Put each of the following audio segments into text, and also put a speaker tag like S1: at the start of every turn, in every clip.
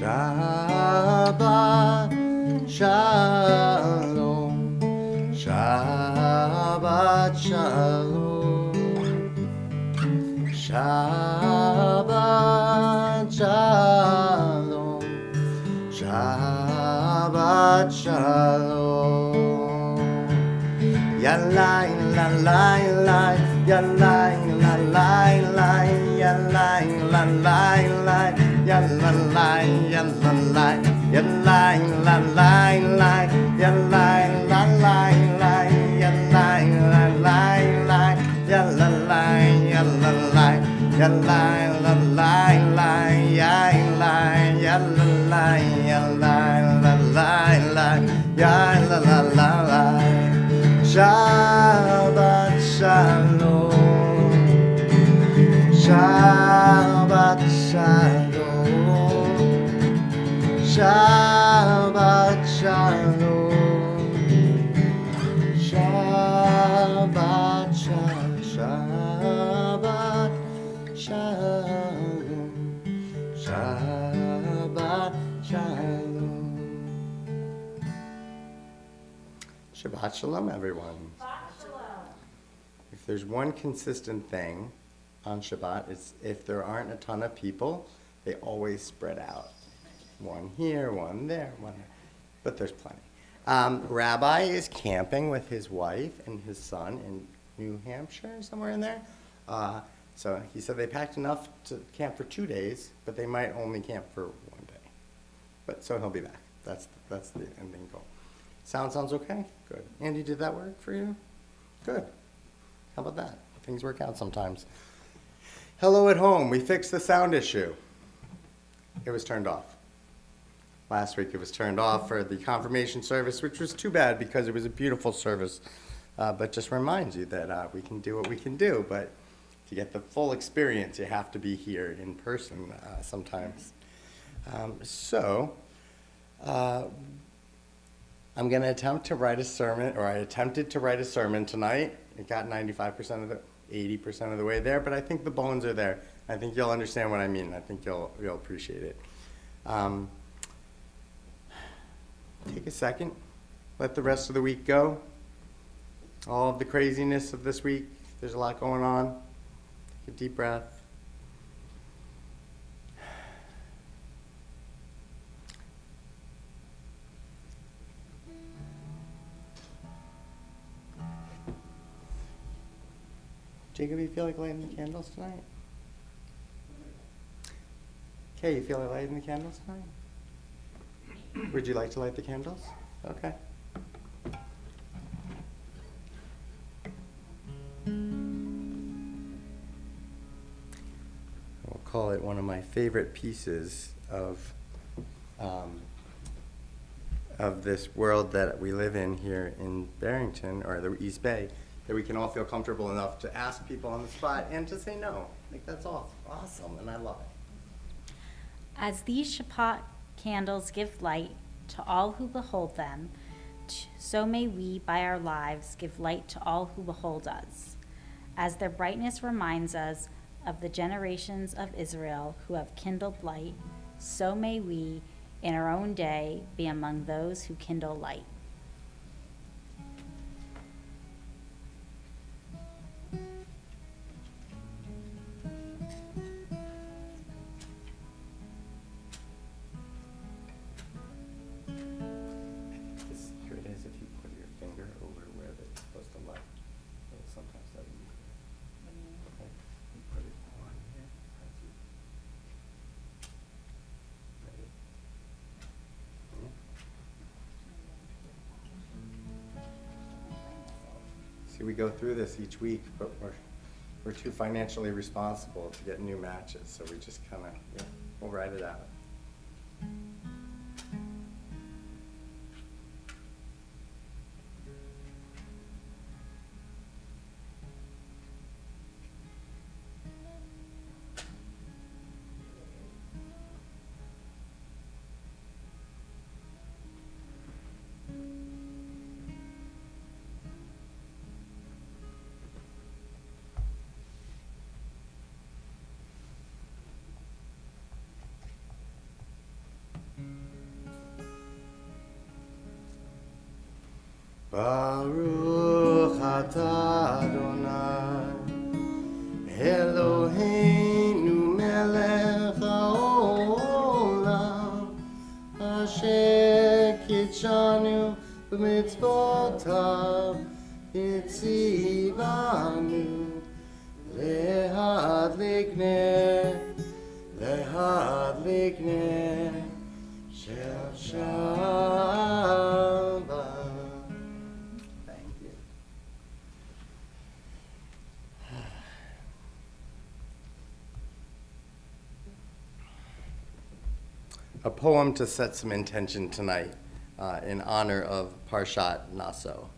S1: Shabbat Shalom, Shabbat Shalom, Shabbat Shalom, Shabbat Shalom. Yalai la lai lai, yalai la lai lai, yalai la lai lai, yalalai yalalai, yalai la lai lai, yalai la lai lai, yalai la lai lai, yalalai yalalai, yalai la lai lai, yalai yalalai, yalai la lai lai, yalalai. Shabbat Shalom, Shabbat Shalom, Shabbat Shalom, Shabbat Shalom, Shabbat Shalom, Shabbat Shalom. Shabbat Shalom, everyone.
S2: Shabbat Shalom.
S1: If there's one consistent thing on Shabbat, it's if there aren't a ton of people, they always spread out. One here, one there, one there. But there's plenty. Rabbi is camping with his wife and his son in New Hampshire, somewhere in there. So he said they packed enough to camp for 2 days, but they might only camp for 1 day. But so he'll be back. That's the ending goal. Sounds okay? Good. Andy, did that work for you? Good. How about that? Things work out sometimes. Hello at home. We fixed the sound issue. It was turned off. Last week it was turned off for the confirmation service, which was too bad because it was a beautiful service. But just reminds you that we can do what we can do. But to get the full experience, you have to be here in person sometimes. I'm going to attempt to write a sermon, or I attempted to write a sermon tonight. It got 80% of the way there, but I think the bones are there. I think you'll understand what I mean. I think you'll appreciate it. Take a second. Let the rest of the week go. All of the craziness of this week. There's a lot going on. Take a deep breath. Jacob, you feel like lighting the candles tonight? Okay, you feel like lighting the candles tonight? Would you like to light the candles? Okay. We'll call it one of my favorite pieces of this world that we live in here in Barrington, or the East Bay, that we can all feel comfortable enough to ask people on the spot and to say no. Like, that's awesome, and I love it.
S2: As these Shabbat candles give light to all who behold them, so may we, by our lives, give light to all who behold us. As their brightness reminds us of the generations of Israel who have kindled light, so may we, in our own day, be among those who kindle light.
S1: See, we go through this each week, but we're too financially responsible to get new matches, so we just kind of, we'll write it out. Baruch atah Adonai, Eloheinu melech haolam, asher kitshanu b'mitzvotav, yitzivanu lehadlik ner shel Shabbat. Thank you. A poem to set some intention tonight in honor of Parshat Naso.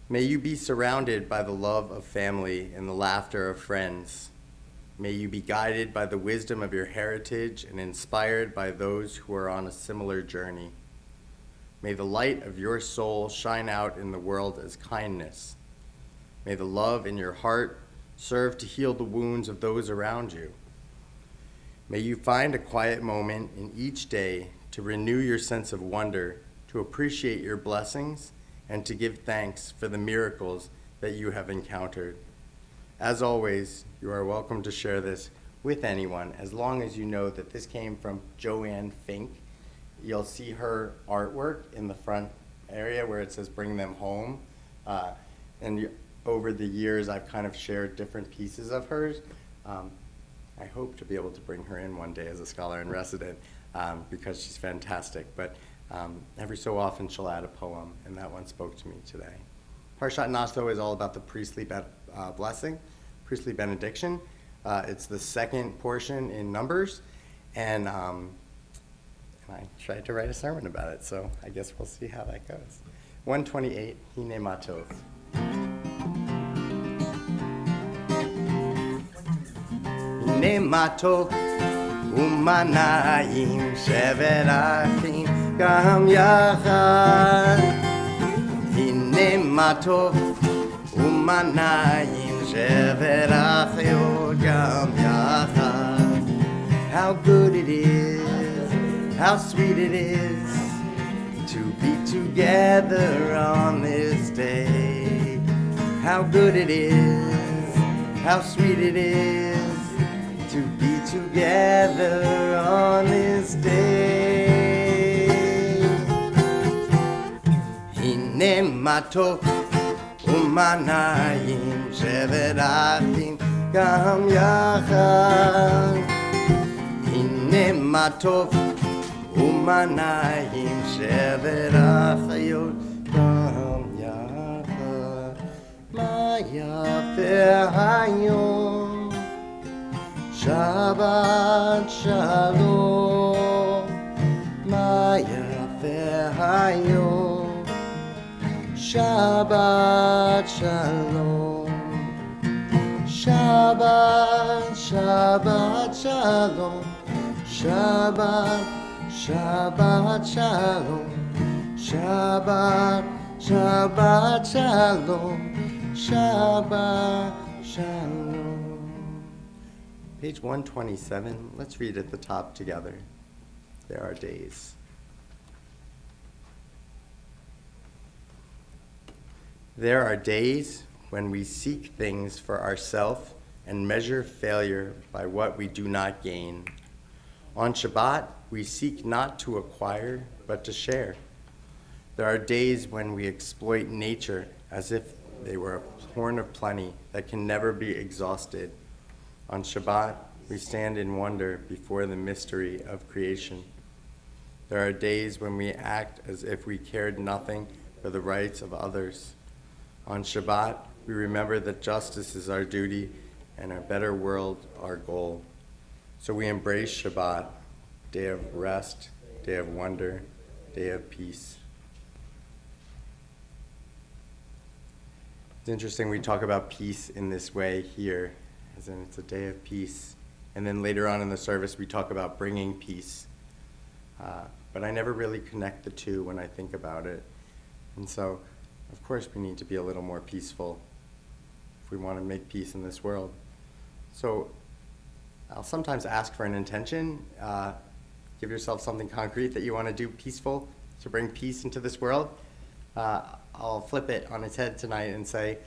S1: May you be surrounded by the love of family and the laughter of friends. May you be guided by the wisdom of your heritage and inspired by those who are on a similar journey. May the light of your soul shine out in the world as kindness. May the love in your heart serve to heal the wounds of those around you. May you find a quiet moment in each day to renew your sense of wonder, to appreciate your blessings, and to give thanks for the miracles that you have encountered. As always, you are welcome to share this with anyone, as long as you know that this came from Joanne Fink. You'll see her artwork in the front area where it says bring them home. Over the years, I've kind of shared different pieces of hers. I hope to be able to bring her in one day as a scholar in resident because she's fantastic. But every so often she'll add a poem, and that one spoke to me today. Parshat Naso is all about the priestly blessing, priestly benediction. It's the second portion in Numbers, and I tried to write a sermon about it, so I guess we'll see how that goes. 128, Hine Matov. Hine Matov umanayim shevet achim gam yachad. Hine Matov umanayim shevet achim gam yachad. How good it is, how sweet it is to be together on this day. How good it is, how sweet it is to be together on this day. Hine matov umanayim shevet achim gam yachad. Hine matov umanayim shevet achayot gam yachad. Ma yafeh hayom Shabbat shalom, ma yafeh hayom. Shabbat shalom, Shabbat, Shabbat shalom, Shabbat, Shabbat shalom, Shabbat, Shabbat shalom, Shabbat shalom. Page 127, let's read at the top together. There are days. There are days when we seek things for ourselves and measure failure by what we do not gain. On Shabbat, we seek not to acquire, but to share. There are days when we exploit nature as if they were a horn of plenty that can never be exhausted. On Shabbat, we stand in wonder before the mystery of creation. There are days when we act as if we cared nothing for the rights of others. On Shabbat, we remember that justice is our duty and a better world our goal. So we embrace Shabbat, day of rest, day of wonder, day of peace. It's interesting we talk about peace in this way here, as in it's a day of peace. And then later on in the service, we talk about bringing peace. But I never really connect the two when I think about it. And so, of course, we need to be a little more peaceful if we want to make peace in this world. So I'll sometimes ask for an intention. Give yourself something concrete that you want to do peaceful to bring peace into this world. I'll flip it on its head tonight and say,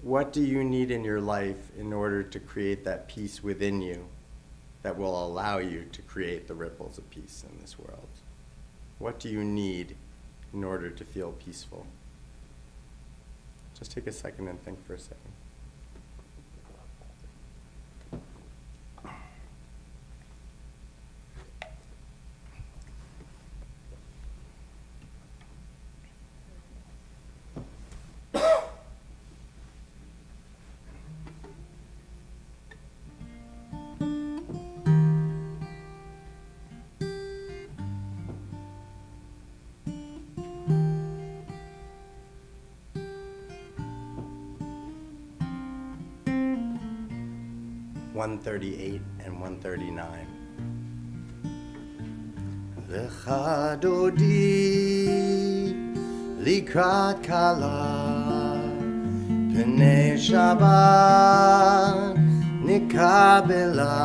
S1: what do you need in your life in order to create that peace within you that will allow you to create the ripples of peace in this world? What do you need in order to feel peaceful? Just take a second and think for a second. (138) and 139. Lecha dodi likrat kala pnei Shabbat nikabela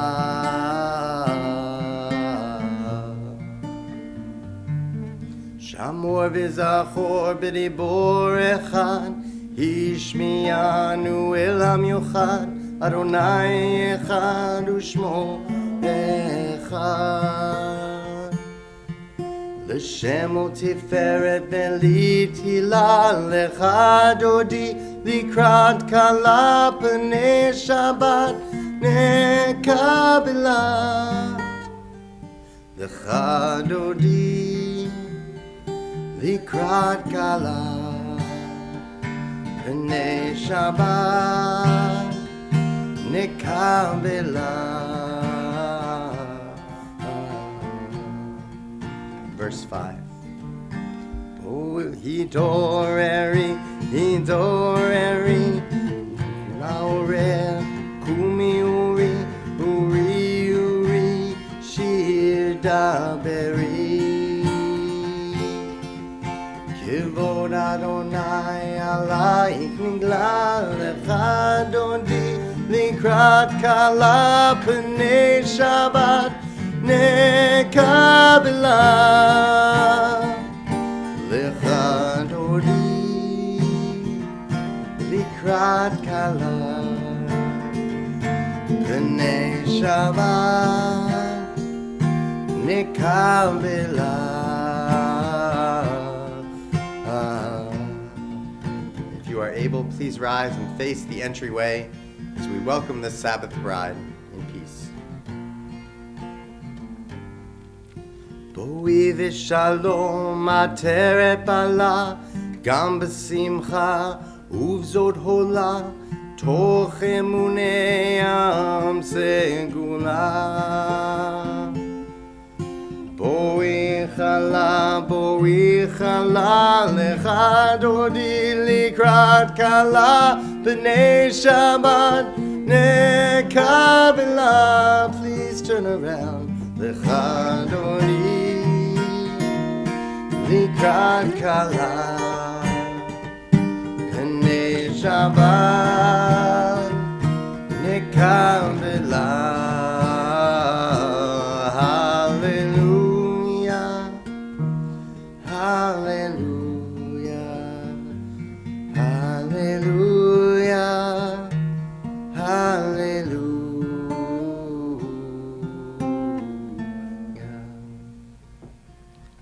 S1: shamor v'zachor b'dibor echad hishmiyanu elam yochad Adonai echad u'shmo echad L'shem u'tiferet v'litila lecha dodi likrat kala pnei Shabbat nekabela lecha dodi likrat kala pnei Shabbat nekabela. Verse 5. Hidoreri, laure, kumi uri, shir daberi. Kivod Adonai alaik nigla lecha dodi likrat kala pnei Shabbat nekabela lecha dodi likrat kala pnei Shabbat nekabela. If you are able, please rise and face the entryway as we welcome this Sabbath bride in peace. Boi v'shalom ateret bala gam b'simcha uvzot hola toch emunei am segula. Boi chala lecha dodi likrat kala pnei Shabbat nekabela. Please turn around. Lecha dodi likrat kala pnei Shabbat nekabela.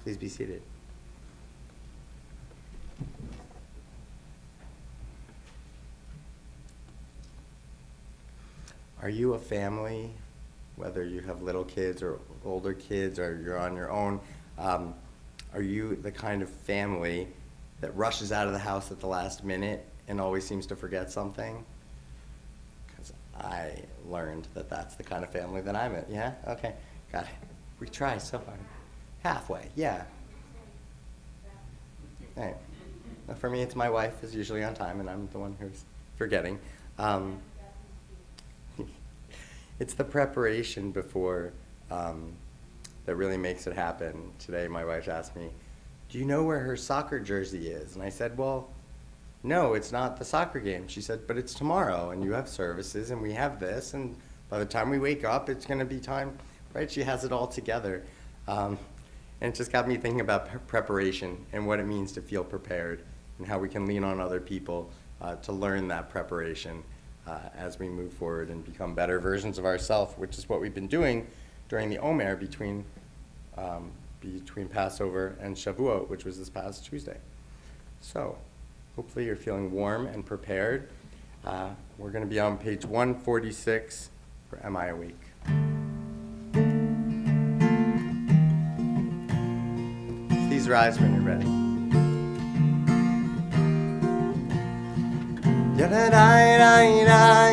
S1: Please be seated. Are you a family, whether you have little kids or older kids or you're on your own? Are you the kind of family that rushes out of the house at the last minute and always seems to forget something? Because I learned that that's the kind of family that I'm in. Yeah? Okay. Got it. We try so hard. Halfway. Yeah. Right. For me, it's my wife is usually on time, and I'm the one who's forgetting. It's the preparation before that really makes it happen. Today, my wife asked me, do you know where her soccer jersey is? And I said, well, no, it's not the soccer game. She said, but it's tomorrow, and you have services, and we have this, and by the time we wake up, it's going to be time, right? She has it all together. And it just got me thinking about preparation and what it means to feel prepared and how we can lean on other people to learn that preparation as we move forward and become better versions of ourselves, which is what we've been doing during the Omer between Passover and Shavuot, which was this past Tuesday. So hopefully you're feeling warm and prepared. We're going to be on page 146 for Am I Awake? Please rise when you're ready. Yada-dai-dai-dai,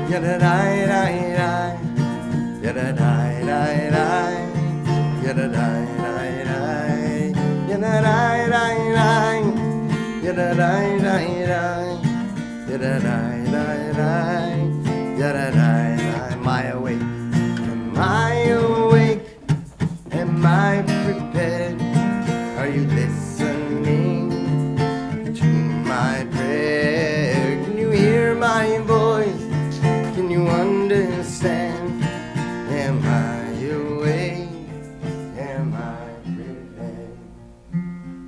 S1: yada-dai-dai-dai, yada-dai-dai-dai, yada-dai-dai-dai, yada-dai-dai-dai, yada-dai-dai-dai, yada-dai-dai-dai, yada-dai-dai. Am I awake? Am I awake? Am I prepared? Are you listening to my prayer? Can you hear my voice? Can you understand? Am I awake? Am I prepared?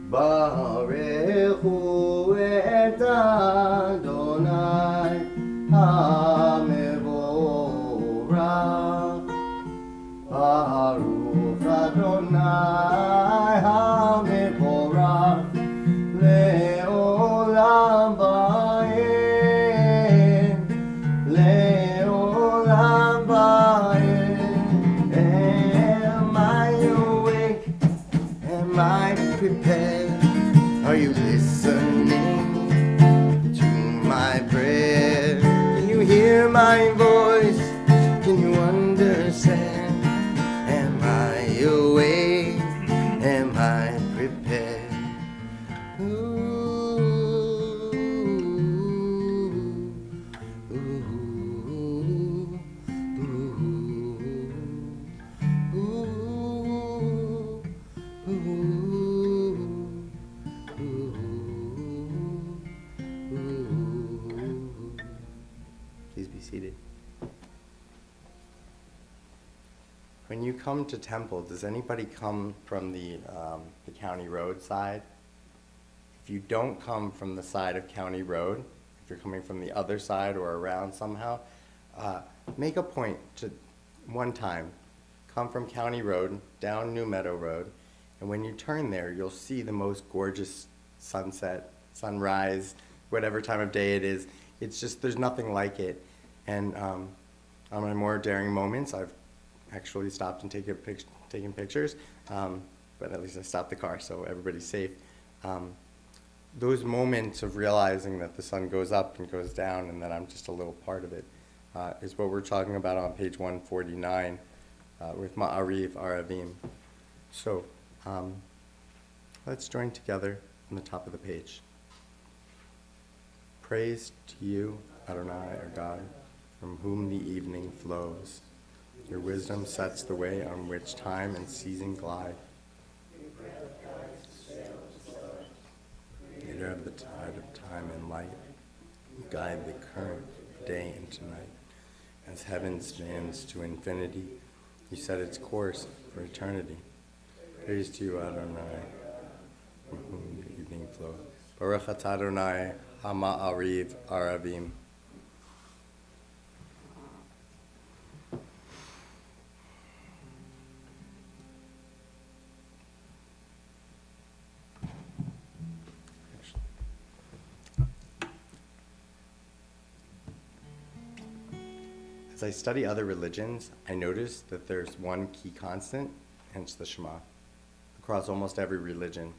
S1: Baruch hu et Adonai HaMevorach. Baruch Adonai HaMevorach Le'olam Va'ed, Le'olam Va'ed. Am I awake? Am I prepared? Are you listening to my prayer? Can you hear my voice? Can you understand? Am I awake? Am I prepared? Ooh, ooh, ooh, ooh, ooh. Please be seated. When you come to temple, does anybody come from the county road side? If you don't come from the side of County Road, if you're coming from the other side or around somehow, make a point to one time come from County Road down New Meadow Road, and when you turn there, you'll see the most gorgeous sunset, sunrise, whatever time of day it is. It's just, there's nothing like it. And on my more daring moments, I've actually stopped and taken pictures, but at least I stopped the car, so everybody's safe. Those moments of realizing that the sun goes up and goes down and that I'm just a little part of it is what we're talking about on page 149 with Ma'ariv Aravim. So let's join together on the top of the page. Praise to you, Adonai, our God, from whom the evening flows. Your wisdom sets the way on which time and season glide. Leader of the tide of time and light, you guide the current day into night. As heaven spans to infinity, you set its course for eternity. Praise to you, Adonai, from whom the evening flows. Baruch atah Adonai, Hama'ariv Aravim. As I study other religions, I notice that there's one key constant, and it's the Shema, across almost every religion.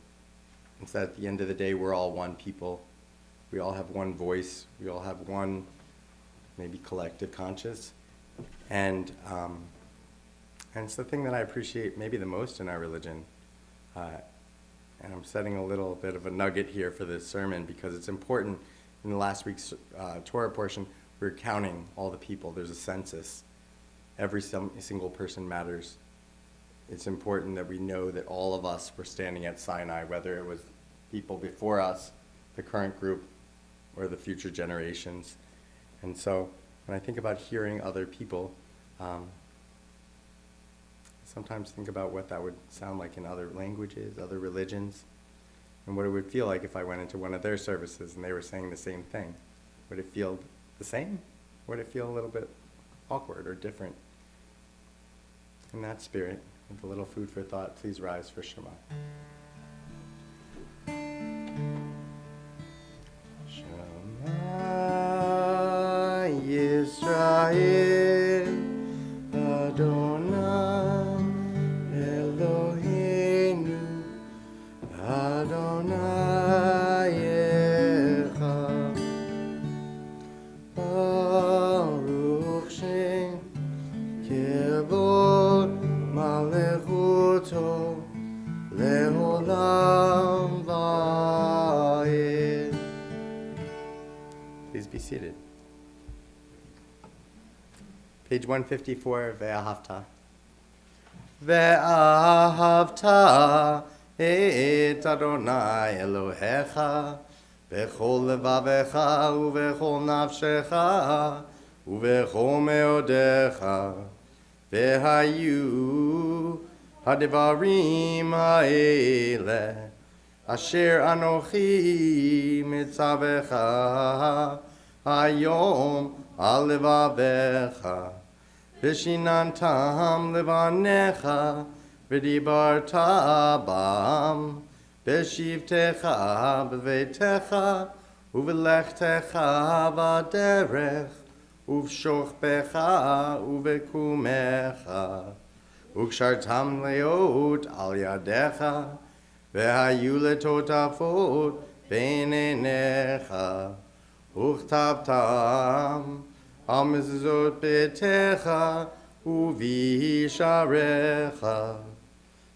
S1: It's that at the end of the day, we're all one people. We all have one voice. We all have one, maybe collective conscious. And it's the thing that I appreciate maybe the most in our religion. And I'm setting a little bit of a nugget here for this sermon because it's important. In the last week's Torah portion, we were counting all the people. There's a census. Every single person matters. It's important that we know that all of us were standing at Sinai, whether it was people before us, the current group, or the future generations. And so when I think about hearing other people, sometimes think about what that would sound like in other languages, other religions, and what it would feel like if I went into one of their services and they were saying the same thing. Would it feel the same? Would it feel a little bit awkward or different? In that spirit, with a little food for thought, please rise for Shema. Shema Yisrael Adonai Eloheinu Adonai Echad Baruch Shem Kevod Malechuto Leolam Va'ed. Please be seated. Page 154, Ve'ahavta. Ve'ahavta et Adonai Elohecha bechol levavecha uvechol nafshecha uvechol meodecha ve'hayu hadivarim ha'ele asher anochi mitzavecha hayom al levavecha Vishinantam levanecha v'dibarta bam b'shivtecha b'veitecha uvelechtecha v'derech uv'shochbecha uv'kumecha ukshartam leot al yadecha v'hayu letotafot b'einenecha uchtabtam Amizot betecha uvisharecha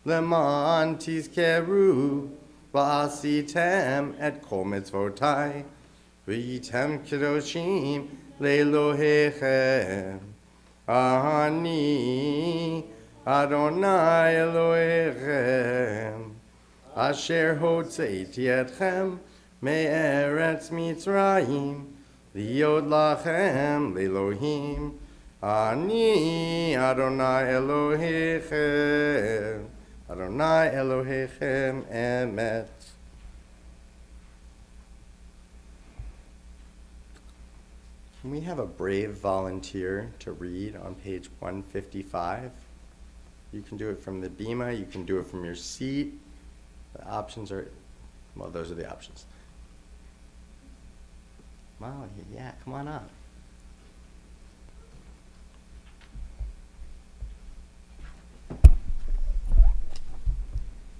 S1: leman tizkeru va'asitem et kol mitzvotai v'yitem kedoshim le'elohechem ani Adonai Elohechem asher hotzeiti etchem me'eretz Mitzrayim Liod lachem le'Elohim, ani Adonai Elohechem, Adonai Elohechem emet. Can we have a brave volunteer to read on page 155? You can do it from the bima, you can do it from your seat. The options are, well, those are the options. Wow, yeah, come on up.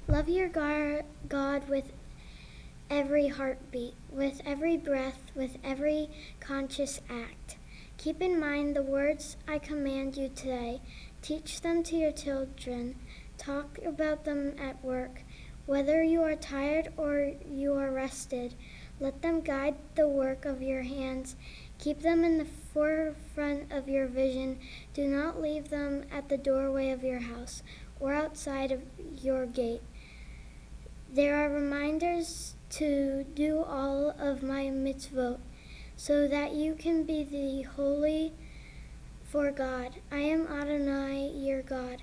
S3: Love your God with every heartbeat, with every breath, with every conscious act. Keep in mind the words I command you today. Teach them to your children. Talk about them at work. Whether you are tired or you are rested, let them guide the work of your hands. Keep them in the forefront of your vision. Do not leave them at the doorway of your house or outside of your gate. There are reminders to do all of my mitzvot, so that you can be the holy for God. I am Adonai, your God.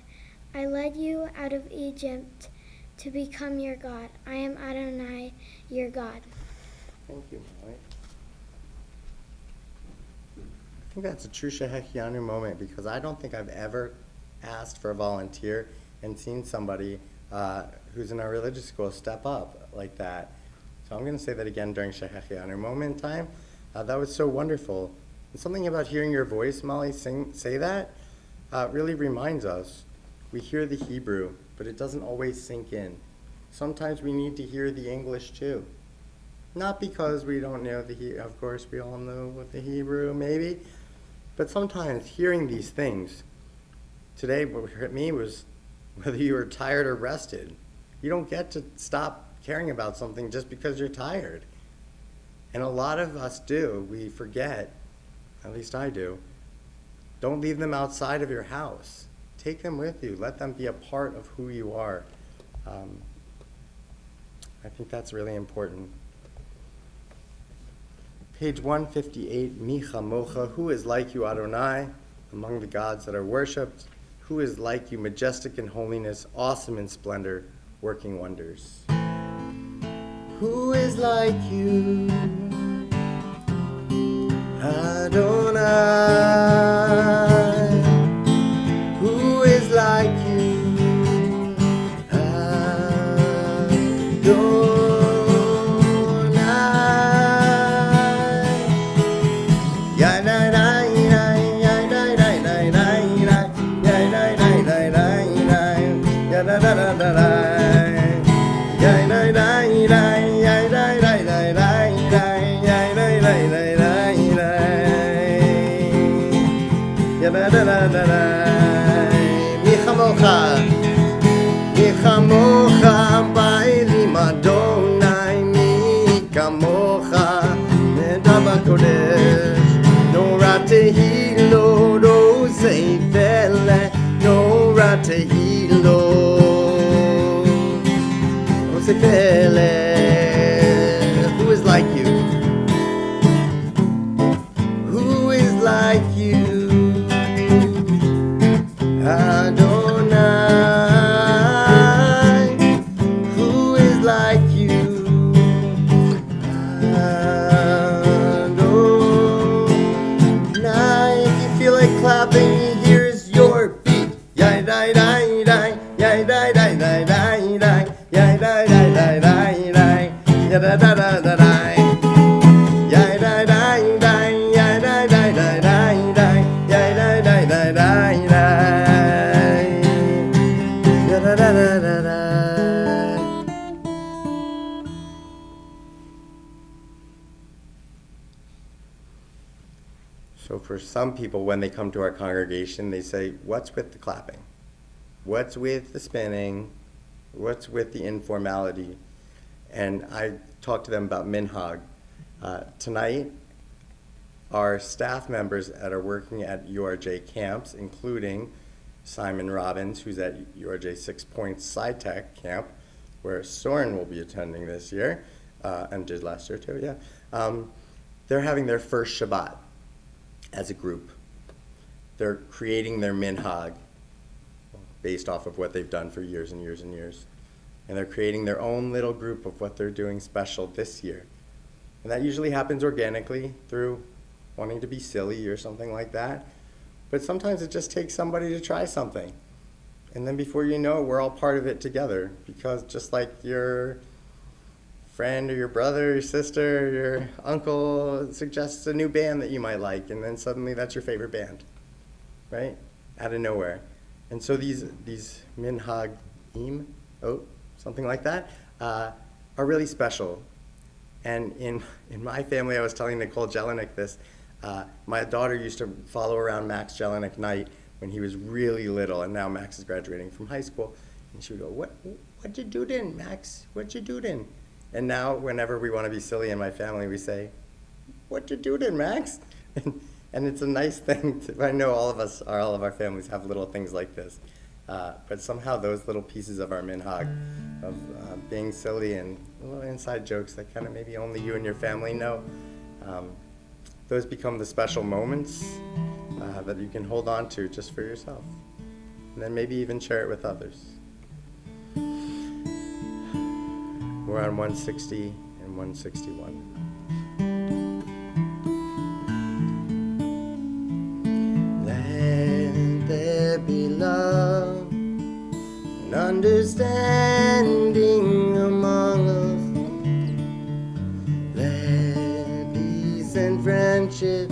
S3: I led you out of Egypt to become your God. I am Adonai, your God.
S1: Thank you, Molly. I think that's a true Shehechianu moment because I don't think I've ever asked for a volunteer and seen somebody who's in our religious school step up like that. So I'm going to say that again during Shehechianu moment time. That was so wonderful. And something about hearing your voice, Molly, say that really reminds us. We hear the Hebrew, but it doesn't always sink in. Sometimes we need to hear the English too. Not because we don't know the Hebrew, of course we all know what the Hebrew maybe, but sometimes hearing these things, today what hurt me was whether you were tired or rested. You don't get to stop caring about something just because you're tired. And a lot of us do, we forget, at least I do, don't leave them outside of your house. Take them with you, let them be a part of who you are. I think that's really important. Page 158, Micha Mocha, who is like you, Adonai, among the gods that are worshipped? who is like you, majestic in holiness, awesome in splendor, working wonders. Who is like you, Adonai? Who is like you, מי כמוך, מי כמוך באלים אדוני, מי כמוך נדע בקודש, נורא תהילו רוזי פלא, נורא תהילו רוזי פלא. Who is like you? Who is like you? Adonai, who is like you? Adonai, if you feel like clapping, here's your beat. Yai dai dai dai, yai dai dai dai dai dai, yai dai dai dai dai dai, ya da da da da dai. Yai dai dai dai, yai dai dai dai dai dai, yai dai dai dai dai dai. So for some people, when they come to our congregation, they say, what's with the clapping? What's with the spinning? What's with the informality? And I talk to them about minhag. Tonight, our staff members that are working at URJ camps, including Simon Robbins, who's at URJ 6 Points SciTech camp, where Soren will be attending this year, and did last year too, yeah. They're having their first Shabbat as a group. They're creating their minhag based off of what they've done for years and years and years. And they're creating their own little group of what they're doing special this year. And that usually happens organically through wanting to be silly or something like that. But sometimes it just takes somebody to try something. And then before you know it, we're all part of it together. Because just like your friend or your brother or your sister or your uncle suggests a new band that you might like, and then suddenly that's your favorite band, right? Out of nowhere. And so these minhagim, something like that, are really special. And in my family, I was telling Nicole Jelinek this, my daughter used to follow around Max Jelinek Knight when he was really little, and now Max is graduating from high school. And she would go, what you do then, Max? What you do then? And now whenever we want to be silly in my family, we say, what you do then, Max? And it's a nice thing. I know all of our families have little things like this. But somehow those little pieces of our minhag, of being silly and little inside jokes that kind of maybe only you and your family know, those become the special moments that you can hold on to just for yourself. And then maybe even share it with others. We're on 160 and 161. Let there be love and understanding among us. Let peace and friendship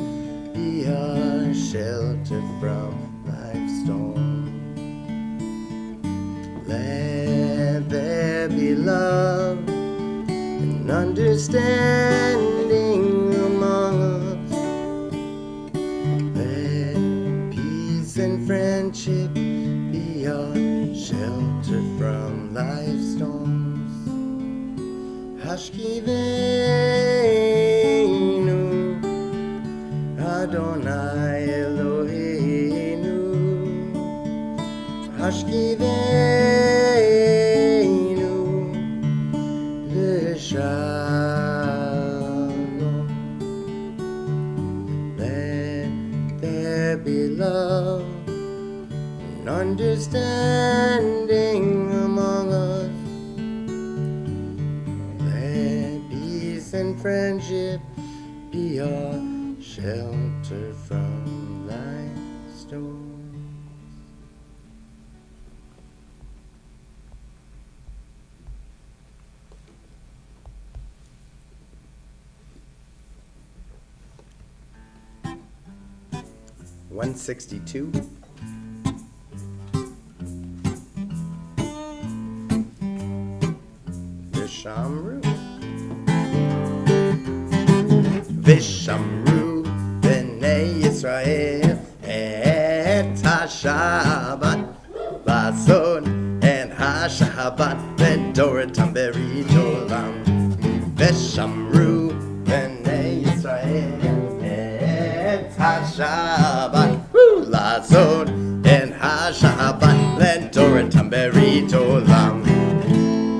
S1: be our shelter from life's storm. Let there be love and understanding among us. Let peace and friendship be our shelter from life's storms. Hashkivenu Adonai Eloheinu. Hashkivenu L'Shalom. Let there be love and your shelter from life's storms. $162. Vishamru. Vishamru b'nei Yisrael et ha-Shabbat Lasod et ha-Shabbat V'doratam berit olam. Vishamru b'nei Yisrael et ha-Shabbat Lasod et ha-Shabbat V'doratam berit olam.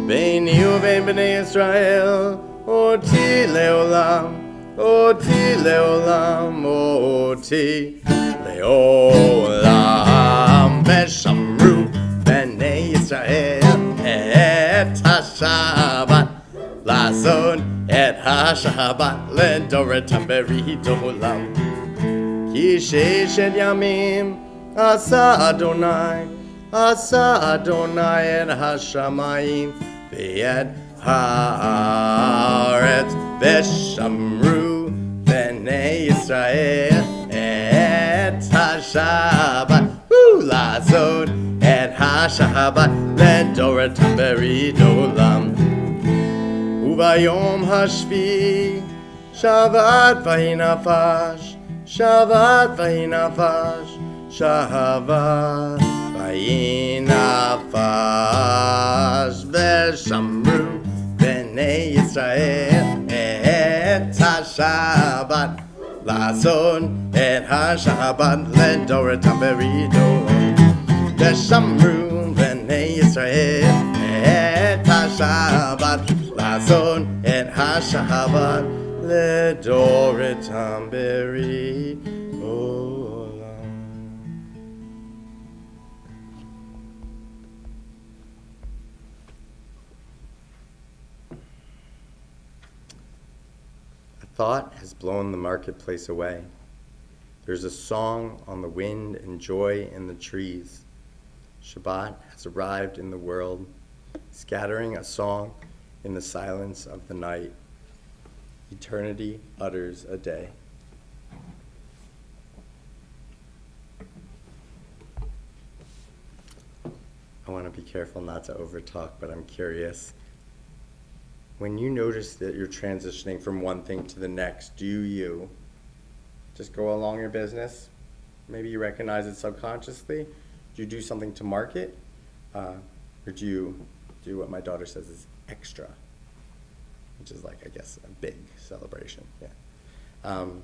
S1: Beini uvein b'nei Yisrael oti leolam, oti leolam, oti leolam. Veshamru b'nei Yisrael et ha-Shabbat Lasod et ha-Shabbat ledoratam berit olam. Ki sheshet yamim asa Adonai et hashamayim ve'et haaretz. Veshamru b'nei Yisrael et ha-Shabbat Lasod et ha-Shabbat ledoratam berit olam. Uvayom hashvi Shabbat v'hinafash, Shabbat v'hinafash, Shabbat v'hinafash. Veshamru b'nei Yisrael et ha-Shabbat Lasod et ha-Shabbat ledoratam berit olam. Veshamru b'nei Yisrael et ha-Shabbat Lasod et ha-Shabbat ledoratam berit olam. A thought has blown the marketplace away. There's a song on the wind and joy in the trees. Shabbat has arrived in the world, scattering a song in the silence of the night. Eternity utters a day. I want to be careful not to overtalk, but I'm curious. When you notice that you're transitioning from one thing to the next, do you just go along your business? Maybe you recognize it subconsciously. Do you do something to mark it? Or do you do what my daughter says is extra? Which is like, I guess, a big celebration. Yeah. I'm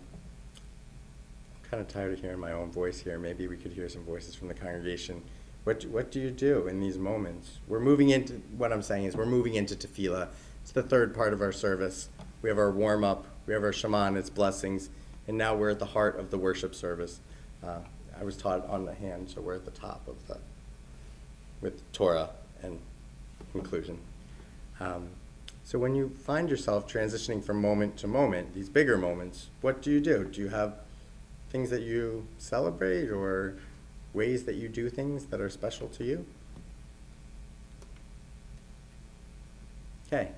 S1: kind of tired of hearing my own voice here. Maybe we could hear some voices from the congregation. What do you do in these moments? We're moving into, what I'm saying is we're moving into tefillah. It's the third part of our service. We have our warm-up, we have our Shema and its blessings, and now we're at the heart of the worship service. I was taught on the hand, so we're at the top of the, with Torah and conclusion. So when you find yourself transitioning from moment to moment, these bigger moments, what do? Do you have things that you celebrate or ways that you do things that are special to you? Okay.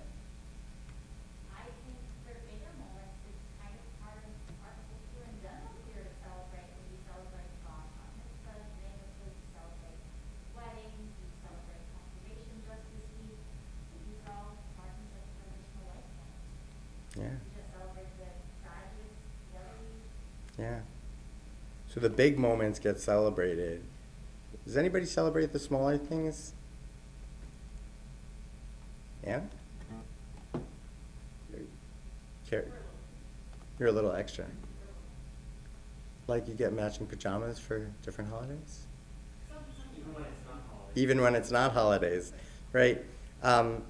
S2: I think for bigger moments, it's kind of part of our culture in general here to celebrate. When we celebrate God on His birthday, we celebrate weddings, we celebrate confirmation just this week. These are all parts of traditional life moments.
S1: Yeah.
S2: We just celebrate the graduates the other week.
S1: Yeah. So the big moments get celebrated. Does anybody celebrate the smaller things? Yeah? You're a little extra. Like you get matching pajamas for different holidays? Even when it's not holidays, right? I've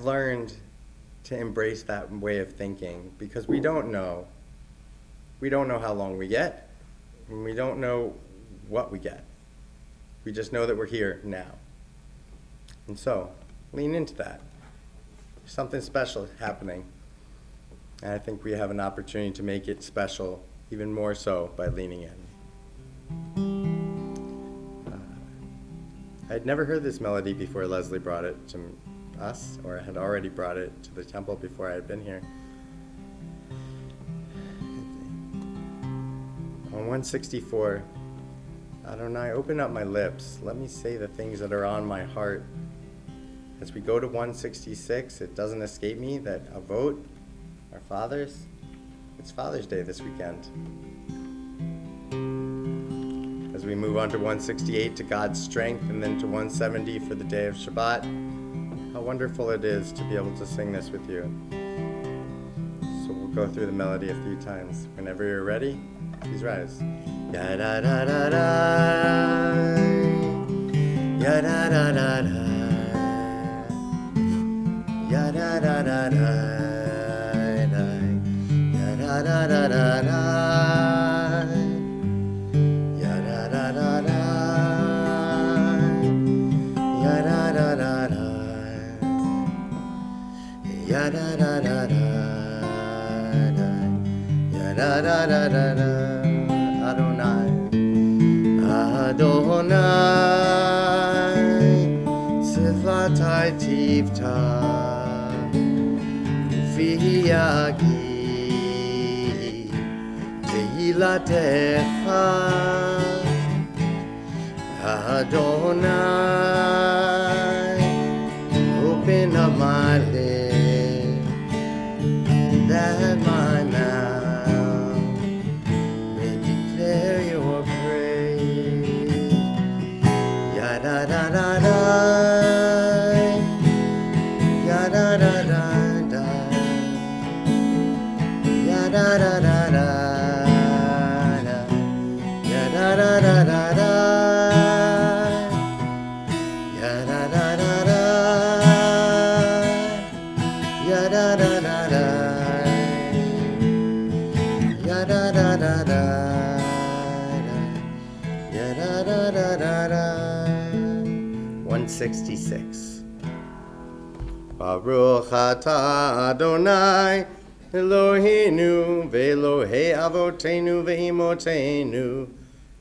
S1: learned to embrace that way of thinking because we don't know. We don't know how long we get, and we don't know what we get. We just know that we're here now. And so, lean into that. There's something special happening. And I think we have an opportunity to make it special, even more so by leaning in. I had never heard this melody before Leslie brought it to us, or I had already brought it to the temple before I had been here. On 164, Adonai, open up my lips. Let me say the things that are on my heart. As we go to 166, it doesn't escape me that Avot, our fathers, it's Father's Day this weekend. As we move on to 168, to God's strength, and then to 170 for the day of Shabbat, how wonderful it is to be able to sing this with you. So we'll go through the melody a few times. Whenever you're ready, please rise. Ya-da-da-da-da, ya-da-da-da-da, ya-da-da-da-da, ya-da-da-da-da-da, ya-da-da-da-da, ya-da-da-da-da, ya-da-da-da-da, ya-da-da-da-da, Adonai, Adonai, Sifatai Tivta, Ufiyagi, Tehilatecha, Adonai, open up my lips, that my mouth may declare your praise. Ya-da-da-da-da, ya-da-da-da-da, ya-da-da-da-da, ya-da-da-da-da-da, ya-da-da-da-da, ya-da-da-da-da, ya-da-da-da-da, ya-da-da-da-da. 166. Baruch atah Adonai Eloheinu ve'Elohei avotenu ve'imotenu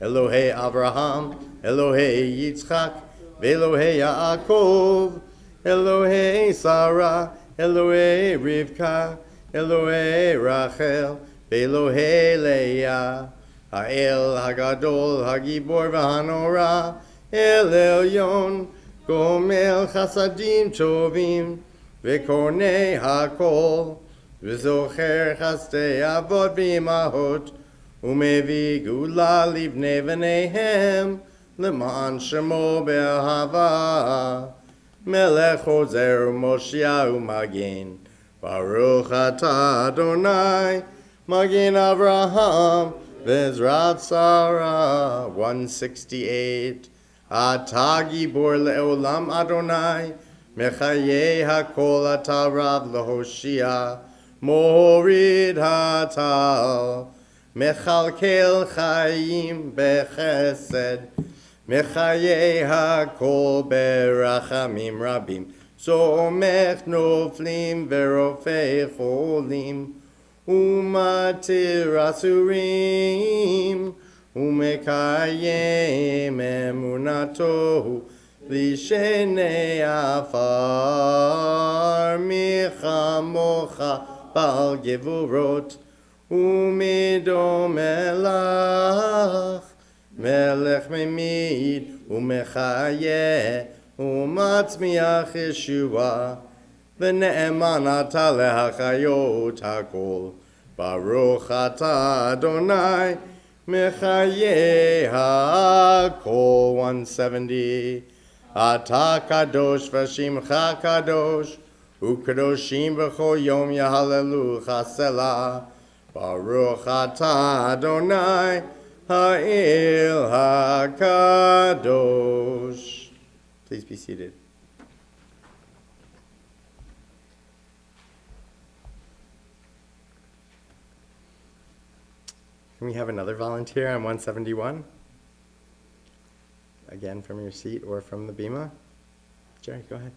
S1: Elohei Abraham Elohei Yitzchak ve'Elohei Yaakov Elohei Sarah Elohei Rivka Elohei Rachel ve'Elohei Leah Ha'el Hagadol Hagibor v'Hanora El Elyon Gomel Chasadim Tovim Ve'Kornei Hakol V'Zocher Chastei Avot V'Imahot Umevi Gula Livnei V'neihem L'man Shemo Be'ahava Melech Ozer Moshiach U'Magen Baruch Atah Adonai Magen Avraham V'Ezrat Sarah. 168. Atah Gibor Le'olam Adonai Mechayeh HaKol Atah Rav Lehoshia Morid Hatal Mechalkel Chaim Bechesed Mechayeh HaKol Berachamim Rabim Somech Noflim Verofei Cholim Umatir Asurim Umekayem Emunato Lishenei Afar Michamocha Bal Gevurot Umidom Melach Melech Memid Umechayeh Umatzmiach Yeshua V'ne'eman Ata Lehachayot HaKol Baruch Atah Adonai Mechayeh HaKol. 170. Atah Kadosh V'Shimcha Kadosh U'Kadoshim B'chol Yom Yahalelucha Selah. Baruch Atah Adonai Ha'el HaKadosh. Please be seated. Can we have another volunteer on 171? Again, from your seat or from the bima? Jerry, go ahead.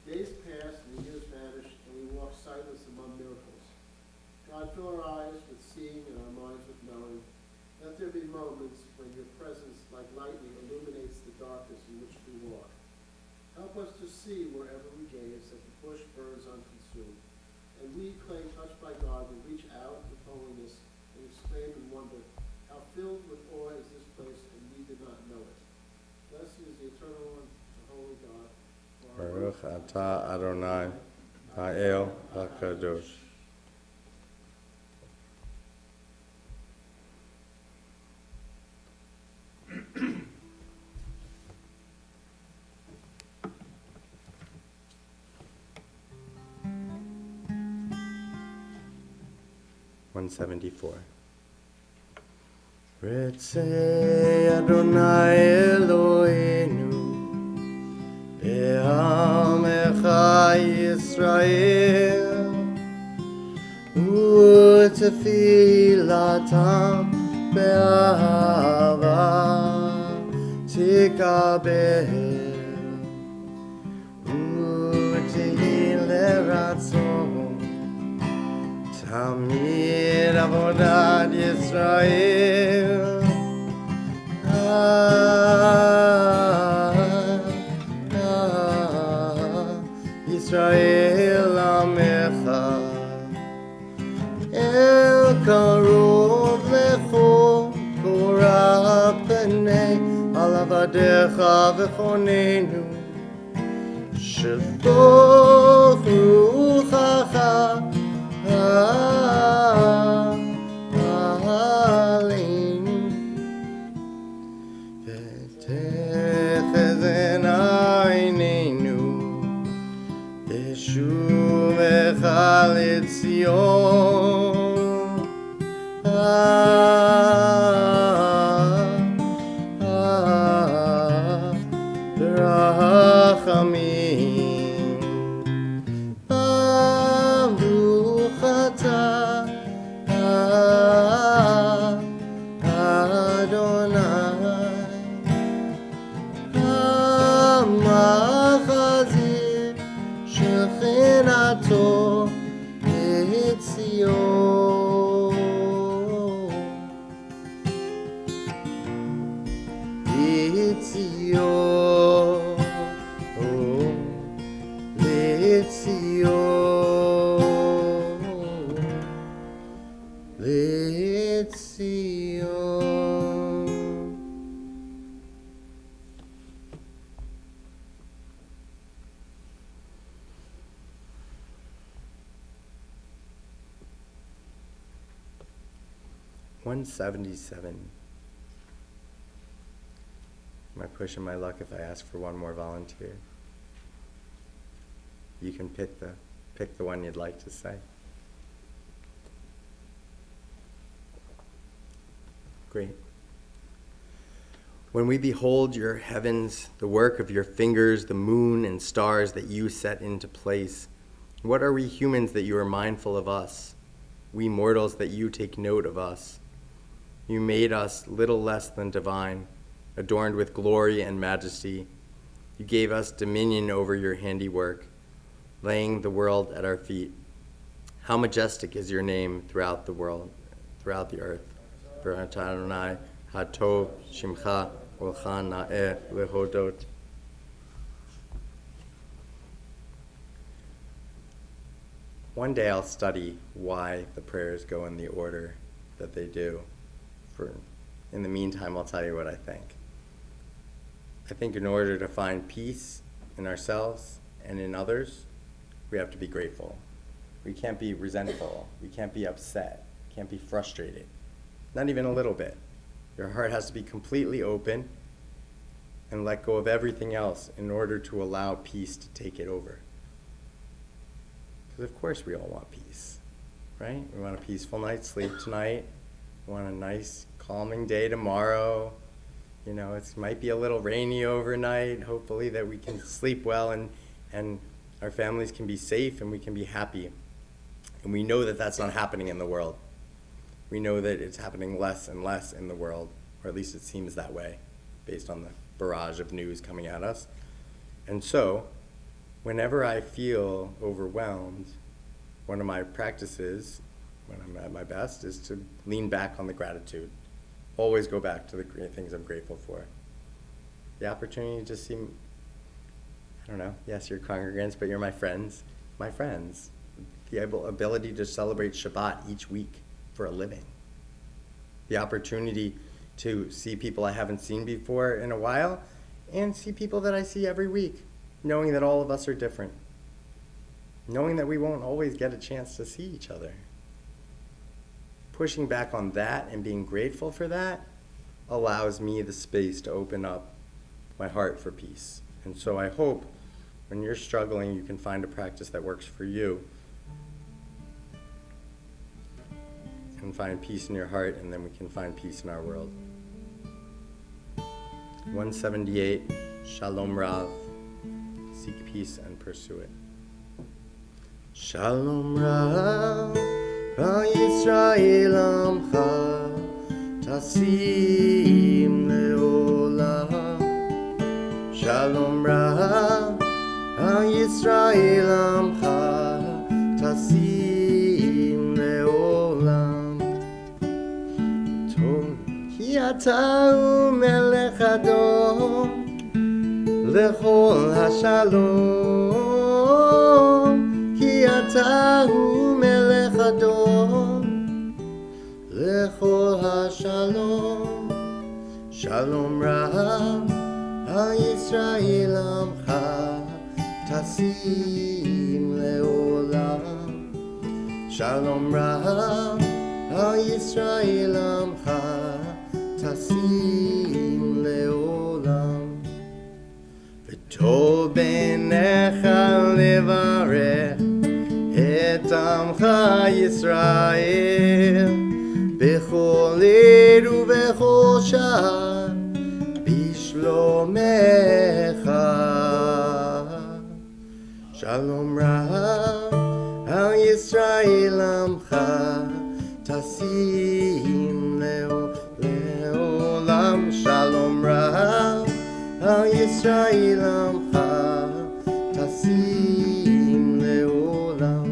S4: Days past and years there be moments when your presence, like lightning, illuminates the darkness in which we walk. Help us to see wherever we gaze that the bush burns unconsumed, and we, clay touched by God, will reach out with holiness and exclaim in wonder, how filled with awe is this place, and we did not know it. Blessed is the eternal one, the holy God.
S1: Baruch atah Adonai, ha'el hakadosh. $174. Ritzei Adonai Eloheinu Be'amecha Yisrael U'tefilatam be'ahava tikabel U'tihile ratzon Tamid avodat Yisrael Yisrael Amecha El Karov Lecho Korach B'nei Alavadecha V'chonenu Shevach Ruchacha Aleinu V'techezin Einenu Yeshuvecha L'Tzion B'rachamim Baruch atah Adonai Hamachazir Shechinato B'Tzion B'Tzion L'Tzion. $177. Am I pushing my luck if I ask for one more volunteer? You can pick the one you'd like to say. Great. When we behold your heavens, the work of your fingers, the moon and stars that you set into place, what are we humans that you are mindful of us? We mortals that you take note of us. You made us little less than divine, adorned with glory and majesty. You gave us dominion over your handiwork, laying the world at our feet. How majestic is your name throughout the world, throughout the earth. Baruch atah Adonai, hatov shimcha ulcha na'eh lehodot. One day I'll study why the prayers go in the order that they do. In the meantime, I'll tell you what I think. I think in order to find peace in ourselves and in others, we have to be grateful. We can't be resentful. We can't be upset. We can't be frustrated. Not even a little bit. Your heart has to be completely open and let go of everything else in order to allow peace to take it over. Because of course we all want peace, right? We want a peaceful night's sleep tonight. We want a nice, calming day tomorrow. You know, it might be a little rainy overnight. Hopefully that we can sleep well and our families can be safe and we can be happy. And we know that that's not happening in the world. We know that it's happening less and less in the world, or at least it seems that way, based on the barrage of news coming at us. And so, whenever I feel overwhelmed, one of my practices, when I'm at my best, is to lean back on the gratitude. always go back to the great things I'm grateful for. The opportunity to see, I don't know, yes, you're congregants, but you're my friends. My friends. The ability to celebrate Shabbat each week for a living. The opportunity to see people I haven't seen before in a while and see people that I see every week, knowing that all of us are different. Knowing that we won't always get a chance to see each other. Pushing back on that and being grateful for that allows me the space to open up my heart for peace. And so I hope when you're struggling, you can find a practice that works for you and find peace in your heart, and then we can find peace in our world. 178, Shalom Rav, seek peace and pursue it. Shalom Rav, Yisrael Amcha, Tasim Leolam. Shalom Rav, Yisrael Amcha, Tasim Leolam. Ki ata melech Adon, lechol hashalom. Ki ata melech Adon, lechol hashalom. Shalom Rav, Yisrael Amcha, Tasim Leolam. Shalom Rav, Yisrael Amcha, Tasim Leolam. V'tol b'necha levarech et Amcha Yisrael b'chol ed u'b'chol shah b'shlomecha. Shalom Rav, Yisrael Amcha, Tasim Leolam. Shalom Rav, Yisrael Amcha, Tasim Leolam.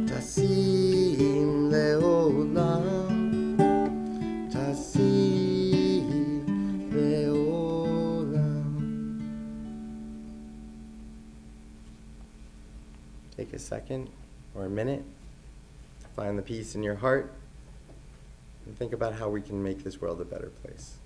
S1: Tasim Leolam. Tasim Leolam. Take a second or a minute, find the peace in your heart, and think about how we can make this world a better place.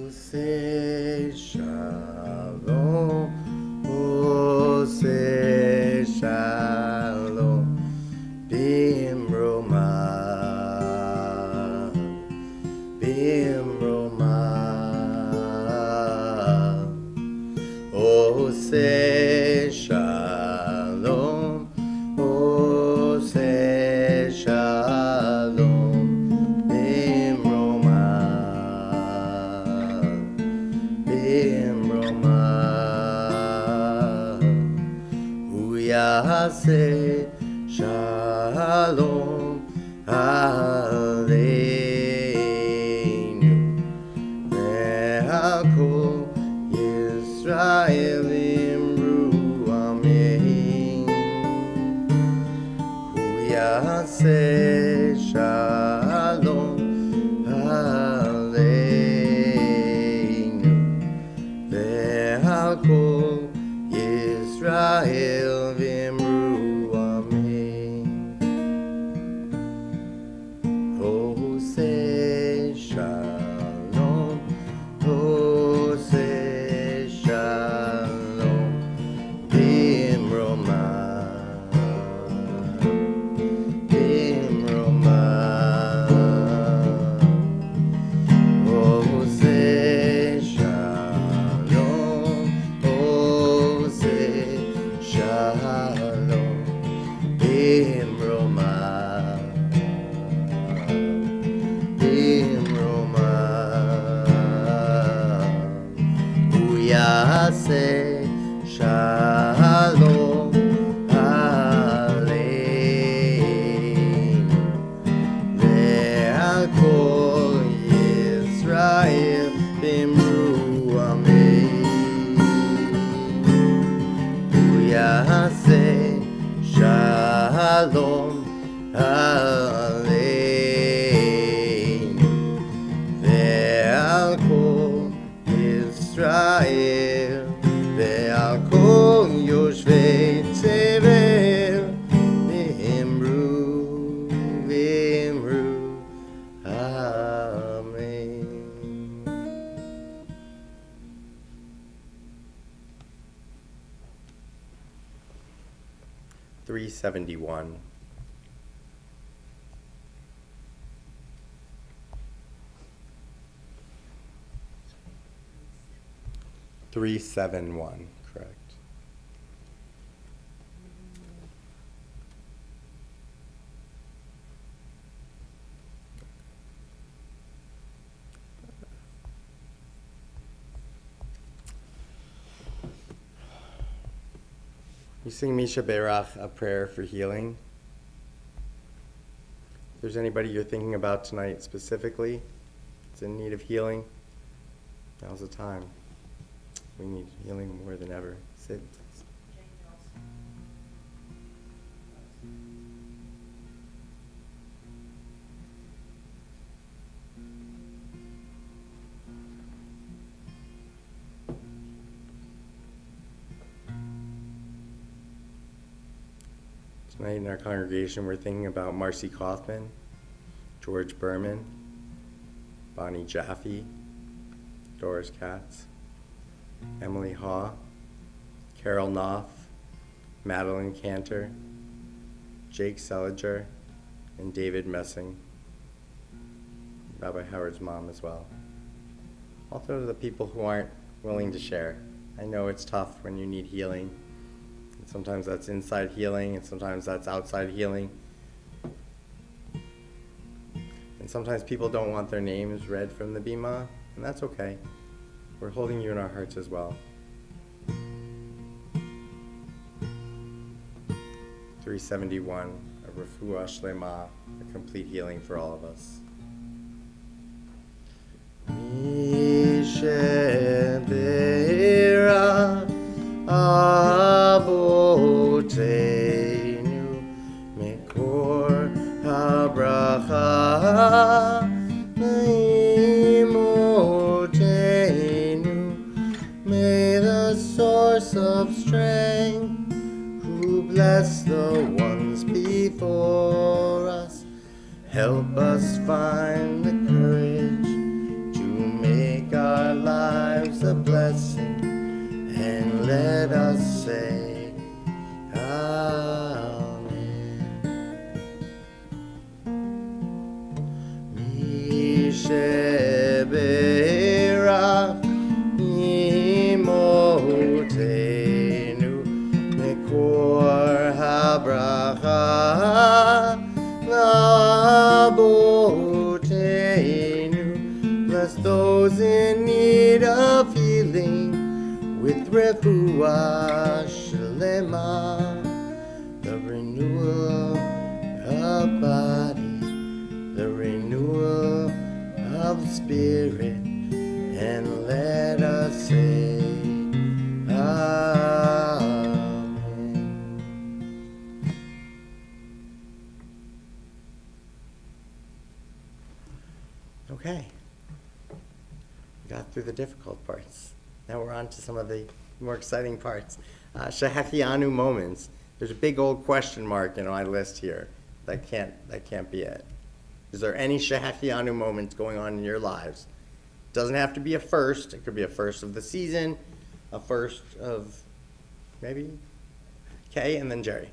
S1: Say shalom, Ose shalom, Bimroma, Bimroma, Ose shalom, Ose shalom, Bimroma, Bimroma, Uyase shalom aleinu, ve'akol Yisrael imru amen. Uyase shalom aleinu, ve'akol Yisrael v'imru amen. Ose shalom, Ose shalom, Bimroma, Bimroma. Ose shalom, Ose shalom, Bimroma, Bimroma. Uyase shalom aleinu, ve'akol Yisrael v'imru amen. Uyase shalom aleinu, ve'al kol Yisrael, ve'al kol yoshvei tevel, v'imru, v'imru, amen. 371. Three, 7, 1, correct. You sing Misha Berach, a prayer for healing. If there's anybody you're thinking about tonight specifically that's in need of healing, now's the time. We need healing more than ever. Sit. Tonight in our congregation, we're thinking about Marcy Kaufman, George Berman, Bonnie Jaffe, Doris Katz, Emily Haw, Carol Knopf, Madeline Cantor, Jake Seliger, and David Messing, Rabbi Howard's mom as well. Also to the people who aren't willing to share. I know it's tough when you need healing. And sometimes that's inside healing, and sometimes that's outside healing. And sometimes people don't want their names read from the Bima, and that's okay. We're holding you in our hearts as well. 371, a refuah shlema, a complete healing for all of us. Mishebera avotenu mekor habracha meimotenu. May the source of strength, who bless the ones before us, help us find the courage to make our lives a blessing, and let us say Amen. Misheberach imotenu mekor habracha labotenu. Bless those in need of healing with refuah shlema, the renewal of body, the renewal of spirit, and let us say Amen. Okay. Got through the difficult parts. Now we're on to some of the more exciting parts. Shehechianu moments. There's a big old question mark in my list here. That can't be it. Is there any Shehechianu moments going on in your lives? Doesn't have to be a first. It could be a first of the season, a first of maybe Kay, and then Jerry.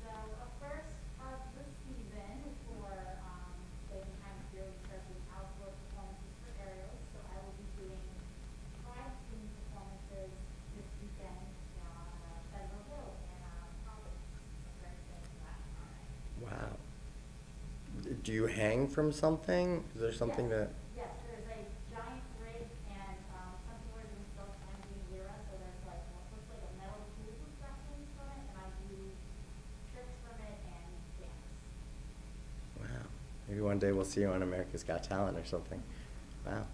S2: So a first of the season for Baby Time Field, especially outdoor performances for Erev. So I will be doing 5 team performances this weekend on Federal Hill and Providence. I'm very excited for that.
S1: Wow. Do you hang from something? Is there something
S2: Yes.
S1: that?
S2: Yes, there's a giant rig and some tours and stuff climbing Zera, so there's like what looks like a metal tube that hangs from it, and I do tricks from it and dance.
S1: Wow. Maybe one day we'll see you on America's Got Talent or something. Wow.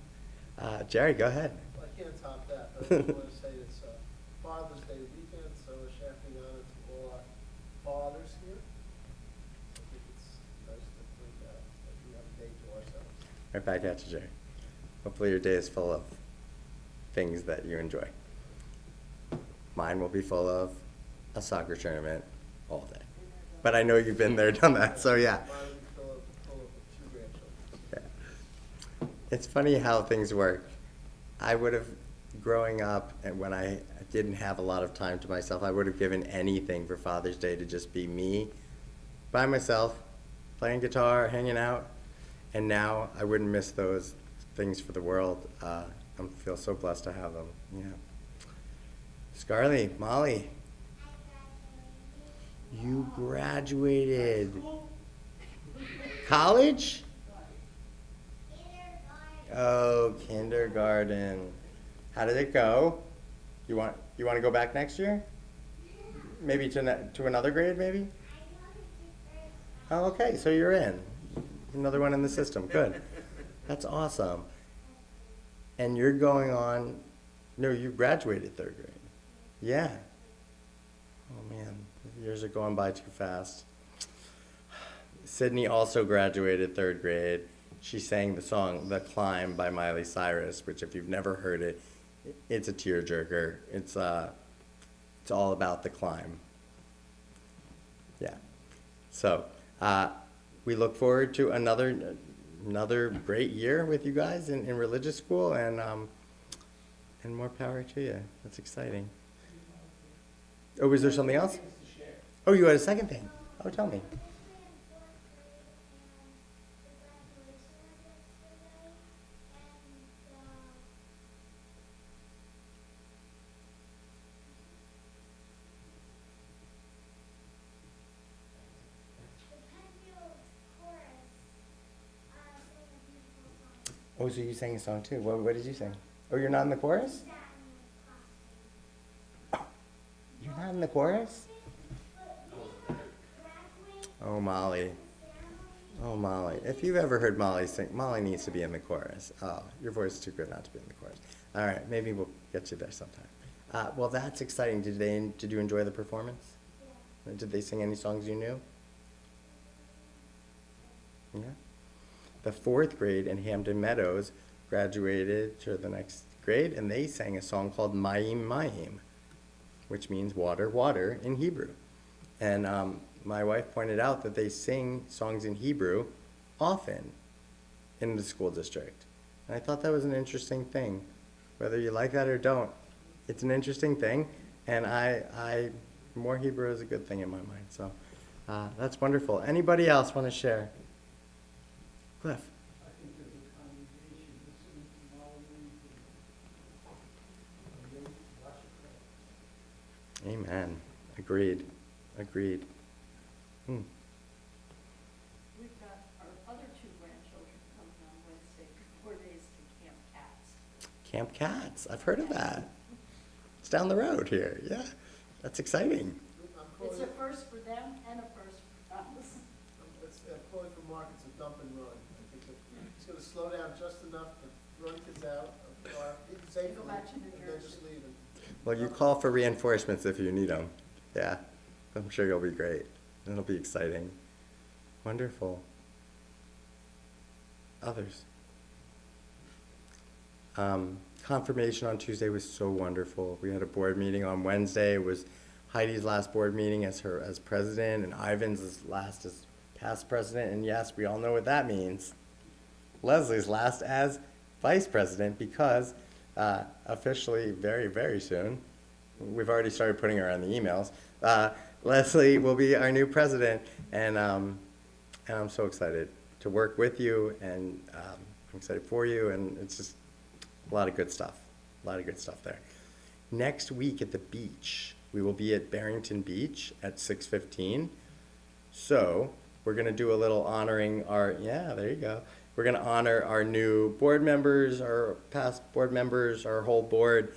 S1: Jerry, go ahead.
S4: Well, I can't top that, but I just want to say it's Father's Day weekend, so a Shehechianu to all our fathers here. I think it's nice to think that we have a day to ourselves.
S1: Right back at you, Jerry. Hopefully your day is full of things that you enjoy. Mine will be full of a soccer tournament all day. But I know you've been there, done that, so yeah.
S4: Mine will be full of 2 grandchildren.
S1: Yeah. It's funny how things work. I would have, growing up, and when I didn't have a lot of time to myself, I would have given anything for Father's Day to just be me, by myself, playing guitar, hanging out. And now I wouldn't miss those things for the world. I feel so blessed to have them. Yeah. Scarlett, Molly, you graduated. College? Oh, kindergarten. How did it go? You want to go back next year? Maybe to another grade, maybe? Oh, okay, so you're in. Another one in the system. Good. That's awesome. And you're going on, no, you graduated 3rd grade. Yeah. Oh man, the years are going by too fast. Sydney also graduated 3rd grade. She sang the song "The Climb" by Miley Cyrus, which if you've never heard it, it's a tearjerker. It's all about the climb. Yeah. So we look forward to another great year with you guys in religious school, and more power to you. That's exciting. Oh, was there something else? Oh, you had a second thing. Oh, tell me. Oh, so you sang a song too. What did you sing? Oh, you're not in the chorus? Oh, you're not in the chorus? Oh, Molly. Oh, Molly. If you've ever heard Molly sing, Molly needs to be in the chorus. Oh, your voice is too good not to be in the chorus. All right, maybe we'll get you there sometime. Well, that's exciting. Did you enjoy the performance? Yeah. Did they sing any songs you knew? Yeah. The 4th grade in Hampton Meadows graduated to the next grade, and they sang a song called Mayim Mayim, which means water, water in Hebrew. And my wife pointed out that they sing songs in Hebrew often in the school district. And I thought that was an interesting thing. whether you like that or don't. It's an interesting thing, and more Hebrew is a good thing in my mind. So that's wonderful. Anybody else want to share? Cliff.
S5: I think there's a congregation listening tomorrow morning to Rosh Hashanah.
S1: Amen. Agreed. Agreed.
S6: We've got our other two grandchildren coming on Wednesday for 4 days to Camp Cats.
S1: Camp Cats. I've heard of that. It's down the road here. Yeah. That's exciting.
S6: It's a first for them and a first for us.
S4: I'm calling for Mark, it's a dump and run. I think that he's gonna slow down just enough to run kids out, safely,
S6: Go back to New
S4: and then
S6: Jersey.
S4: just leave them.
S1: Well, you call for reinforcements if you need them. Yeah. I'm sure you'll be great. It'll be exciting. Wonderful. Others? Confirmation on Tuesday was so wonderful. We had a board meeting on Wednesday. It was Heidi's last board meeting as president, and Ivan's last as past president. And yes, we all know what that means. Leslie's last as vice president, because officially very, very soon, we've already started putting her on the emails, Leslie will be our new president, and I'm so excited to work with you, and I'm excited for you, and it's just a lot of good stuff. A lot of good stuff there. Next week at the beach, we will be at Barrington Beach at 6:15. So we're going to do a little honoring yeah, there you go. We're going to honor our new board members, our past board members, our whole board.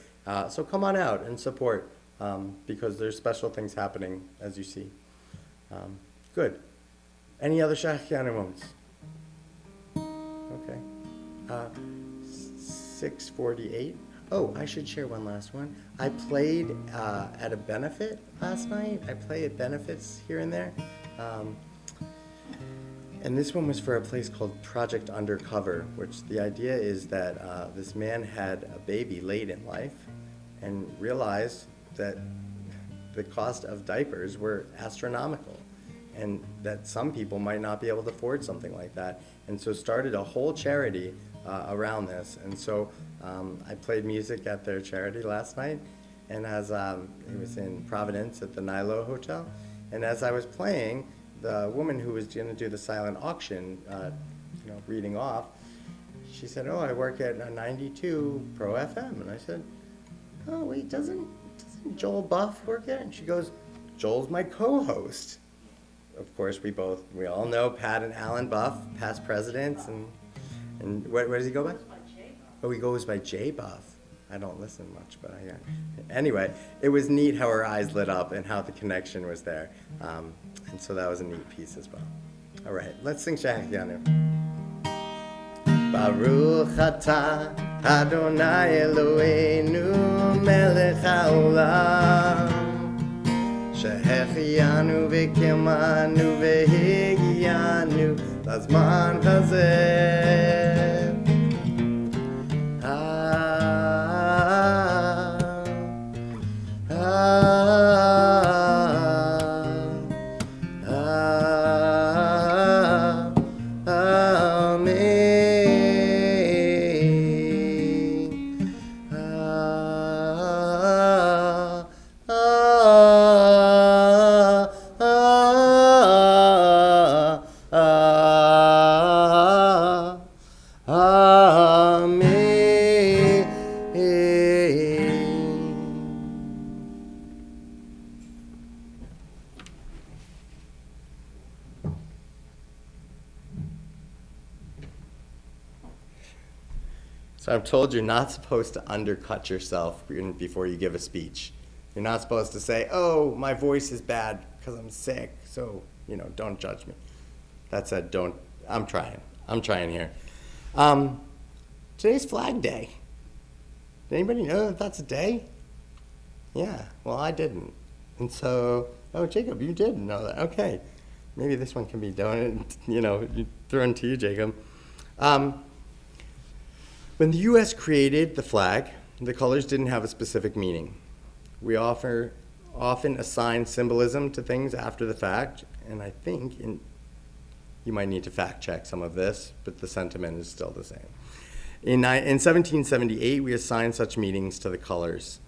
S1: So come on out and support, because there's special things happening, as you see. Good. Any other Shachianu moments? Okay. 6:48. Oh, I should share one last one. I played at a benefit last night. I play at benefits here and there. And this one was for a place called Project Undercover, which the idea is that this man had a baby late in life and realized that the cost of diapers were astronomical, and that some people might not be able to afford something like that. And so started a whole charity around this. And so I played music at their charity last night, and as it was in Providence at the Nilo Hotel, and as I was playing, the woman who was going to do the silent auction, reading off, she said, "Oh, I work at 92 Pro FM." And I said, "Oh, wait, doesn't Joel Buff work there?" And she goes, "Joel's my co-host." Of course, we all know Pat and Alan Buff, past presidents, and what does he go by? Oh, he goes by J Buff. I don't listen much, but anyway, it was neat how her eyes lit up and how the connection was there. And so that was a neat piece as well. All right, let's sing Shachianu. Baruch atah Adonai Eloheinu melech haolam שהחיינו וקיימנו והגיענו לזמן הזה. So I'm told you're not supposed to undercut yourself before you give a speech. You're not supposed to say, "Oh, my voice is bad because I'm sick, so, don't judge me." That said, I'm trying here. Today's Flag Day. Did anybody know that that's a day? Yeah, well, I didn't. And so, Jacob, you did know that. Okay. Maybe this one can be thrown to you, Jacob. When the U.S. created the flag, the colors didn't have a specific meaning. We often assign symbolism to things after the fact, and I think you might need to fact check some of this, but the sentiment is still the same. In 1778, we assigned such meanings to the colors.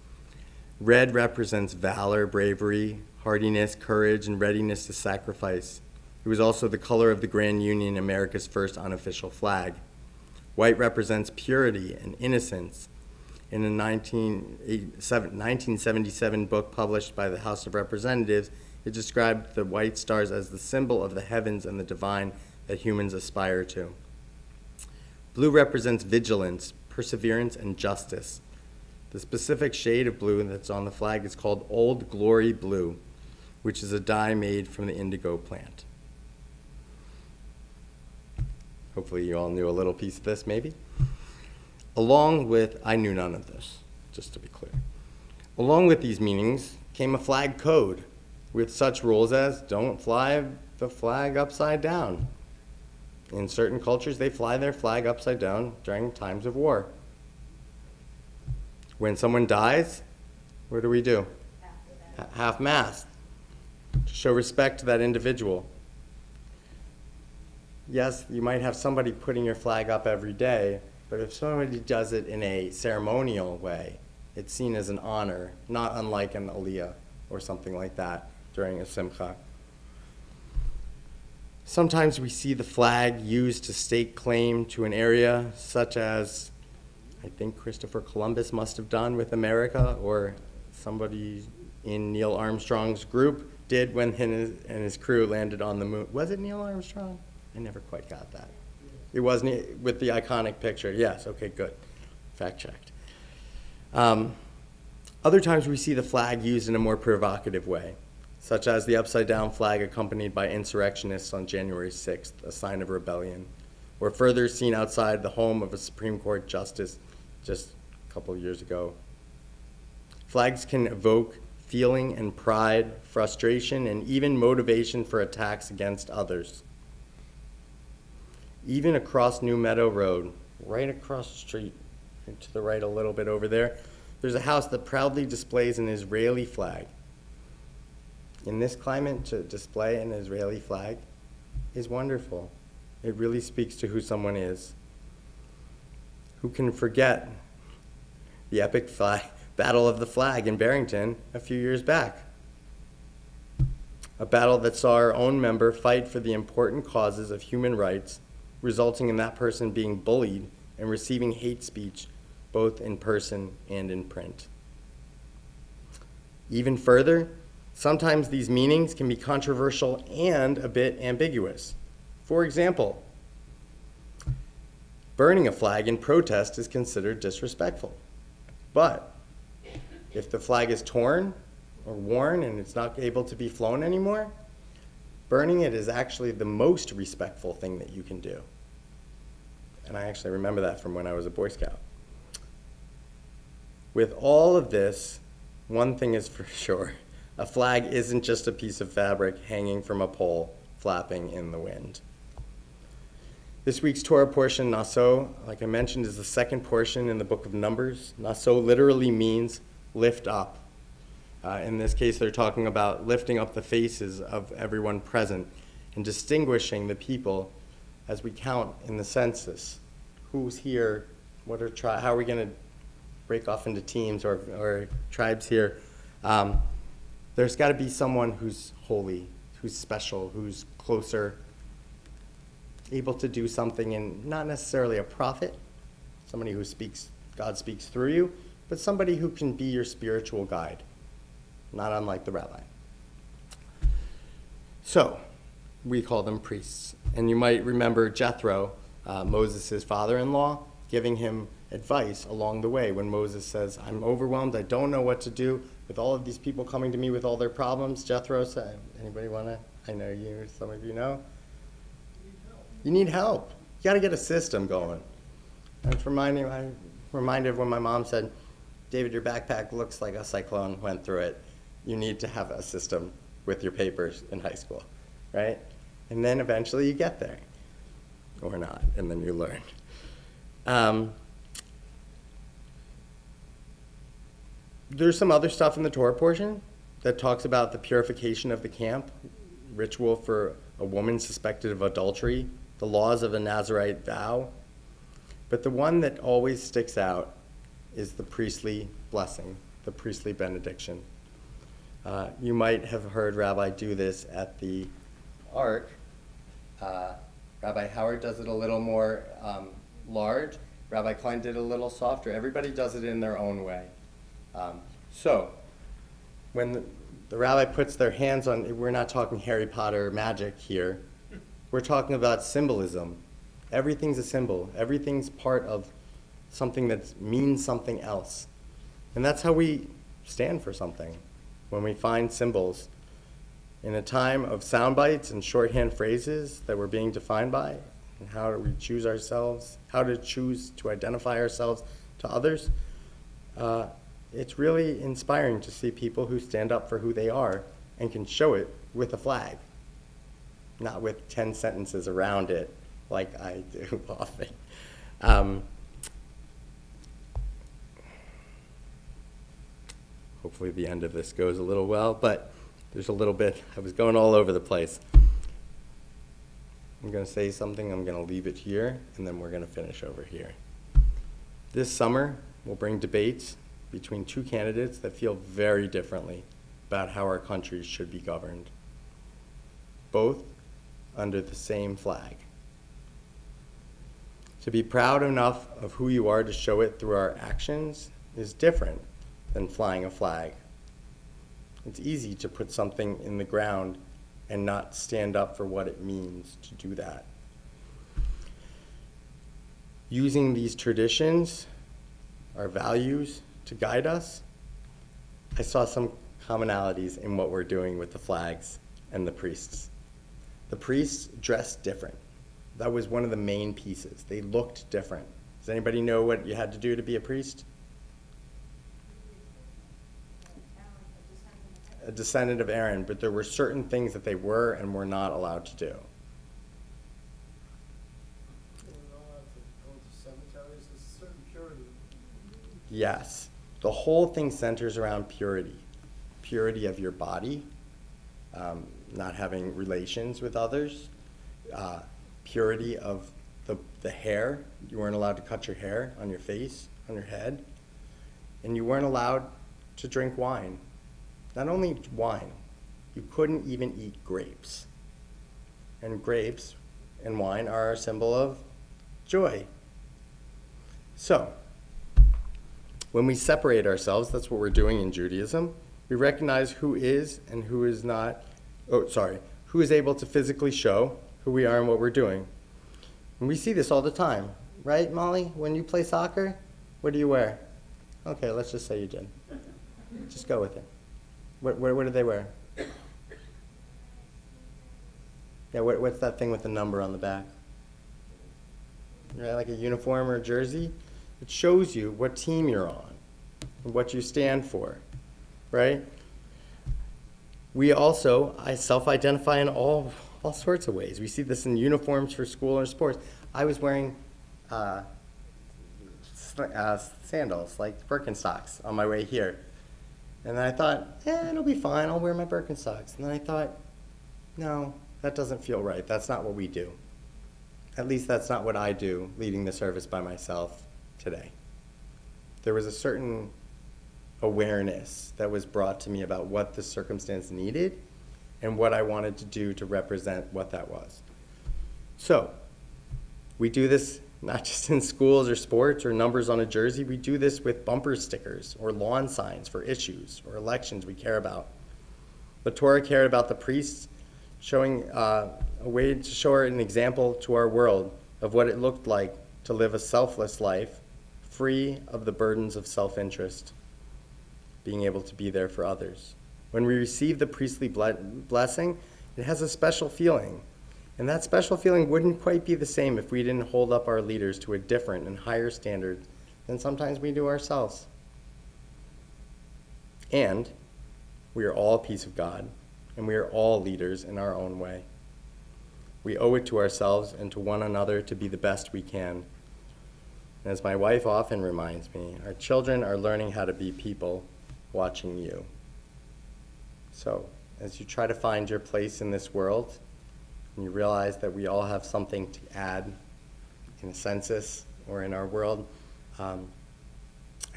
S1: Red represents valor, bravery, hardiness, courage, and readiness to sacrifice. It was also the color of the Grand Union, America's first unofficial flag. White represents purity and innocence. In a 1977 book published by the House of Representatives, it described the white stars as the symbol of the heavens and the divine that humans aspire to. Blue represents vigilance, perseverance, and justice. The specific shade of blue that's on the flag is called Old Glory Blue, which is a dye made from the indigo plant. Hopefully you all knew a little piece of this, maybe. Along with, I knew none of this, just to be clear. Along with these meanings came a flag code with such rules as don't fly the flag upside down. In certain cultures, they fly their flag upside down during times of war. When someone dies, what do? Half-mast, to show respect to that individual. Yes, you might have somebody putting your flag up every day, but if somebody does it in a ceremonial way, it's seen as an honor, not unlike an aliyah or something like that during a simcha. Sometimes we see the flag used to stake claim to an area, such as I think Christopher Columbus must have done with America, or somebody in Neil Armstrong's group did when he and his crew landed on the moon. Was it Neil Armstrong? I never quite got that. It was with the iconic picture. Yes, okay, good. Fact checked. Other times we see the flag used in a more provocative way, such as the upside-down flag accompanied by insurrectionists on January 6th, a sign of rebellion, or further seen outside the home of a Supreme Court justice just a couple of years ago. Flags can evoke feeling and pride, frustration, and even motivation for attacks against others. Even across New Meadow Road, right across the street, to the right a little bit over there, there's a house that proudly displays an Israeli flag. In this climate, to display an Israeli flag is wonderful. It really speaks to who someone is. Who can forget the epic Battle of the Flag in Barrington a few years back? A battle that saw our own member fight for the important causes of human rights, resulting in that person being bullied and receiving hate speech, both in person and in print. Even further, sometimes these meanings can be controversial and a bit ambiguous. For example, burning a flag in protest is considered disrespectful. But if the flag is torn or worn and it's not able to be flown anymore, burning it is actually the most respectful thing that you can do. And I actually remember that from when I was a Boy Scout. With all of this, one thing is for sure. A flag isn't just a piece of fabric hanging from a pole, flapping in the wind. This week's Torah portion, Naso, like I mentioned, is the second portion in the book of Numbers. Naso literally means lift up. In this case, they're talking about lifting up the faces of everyone present and distinguishing the people as we count in the census. Who's here? What are how are we going to break off into teams or tribes here? There's got to be someone who's holy, who's special, who's closer, able to do something, and not necessarily a prophet, somebody who speaks, God speaks through you, but somebody who can be your spiritual guide, not unlike the rabbi. So, we call them priests. And you might remember Jethro, Moses' father-in-law, giving him advice along the way when Moses says, I'm overwhelmed, I don't know what to do with all of these people coming to me with all their problems. Jethro said, anybody want to, I know you, some of you know. You need help. You got to get a system going. And I'm reminded of when my mom said, David, your backpack looks like a cyclone went through it. You need to have a system with your papers in high school, right? And then eventually you get there, or not, and then you learn. There's some other stuff in the Torah portion that talks about the purification of the camp, ritual for a woman suspected of adultery, the laws of a Nazirite vow. But the one that always sticks out is the priestly blessing, the priestly benediction. You might have heard Rabbi do this at the Ark. Rabbi Howard does it a little more large. Rabbi Klein did it a little softer. Everybody does it in their own way. So when the rabbi puts their hands on, we're not talking Harry Potter magic here. We're talking about symbolism. Everything's a symbol. Everything's part of something that means something else. And that's how we stand for something, when we find symbols. In a time of sound bites and shorthand phrases that we're being defined by, and how do we choose ourselves, how to choose to identify ourselves to others, it's really inspiring to see people who stand up for who they are and can show it with a flag, not with 10 sentences around it like I do often. Hopefully the end of this goes a little well, but there's a little bit, I was going all over the place. I'm going to say something, I'm going to leave it here, and then we're going to finish over here. This summer, we'll bring debates between two candidates that feel very differently about how our country should be governed, both under the same flag. To be proud enough of who you are to show it through our actions is different than flying a flag. It's easy to put something in the ground and not stand up for what it means to do that. Using these traditions, our values, to guide us, I saw some commonalities in what we're doing with the flags and the priests. The priests dressed different. That was one of the main pieces. They looked different. Does anybody know what you had to do to be a priest? A descendant of Aaron, but there were certain things that they were and were not allowed to do.
S4: They were not allowed to go to cemeteries. There's a certain purity.
S1: Yes. The whole thing centers around purity. Purity of your body, not having relations with others, purity of the hair. You weren't allowed to cut your hair on your face, on your head, and you weren't allowed to drink wine. Not only wine, you couldn't even eat grapes. And grapes and wine are a symbol of joy. So, when we separate ourselves, that's what we're doing in Judaism, we recognize who is and who is not, who is able to physically show who we are and what we're doing. And we see this all the time, right, Molly? When you play soccer, what do you wear? Okay, let's just say you did. Just go with it. What do they wear? Yeah, what's that thing with the number on the back? Right, like a uniform or a jersey? It shows you what team you're on and what you stand for, right? I self-identify in all sorts of ways. We see this in uniforms for school or sports. I was wearing sandals, like Birkenstocks, on my way here. And then I thought, it'll be fine, I'll wear my Birkenstocks. And then I thought, no, that doesn't feel right. That's not what we do. At least that's not what I do, leading the service by myself today. There was a certain awareness that was brought to me about what the circumstance needed and what I wanted to do to represent what that was. So, we do this not just in schools or sports or numbers on a jersey. We do this with bumper stickers or lawn signs for issues or elections we care about. The Torah cared about the priests, showing a way to show an example to our world of what it looked like to live a selfless life, free of the burdens of self-interest, being able to be there for others. When we receive the priestly blessing, it has a special feeling. And that special feeling wouldn't quite be the same if we didn't hold up our leaders to a different and higher standard than sometimes we do ourselves. And we are all a piece of God, and we are all leaders in our own way. We owe it to ourselves and to one another to be the best we can. And as my wife often reminds me, our children are learning how to be people watching you. So, as you try to find your place in this world, and you realize that we all have something to add in a census or in our world. I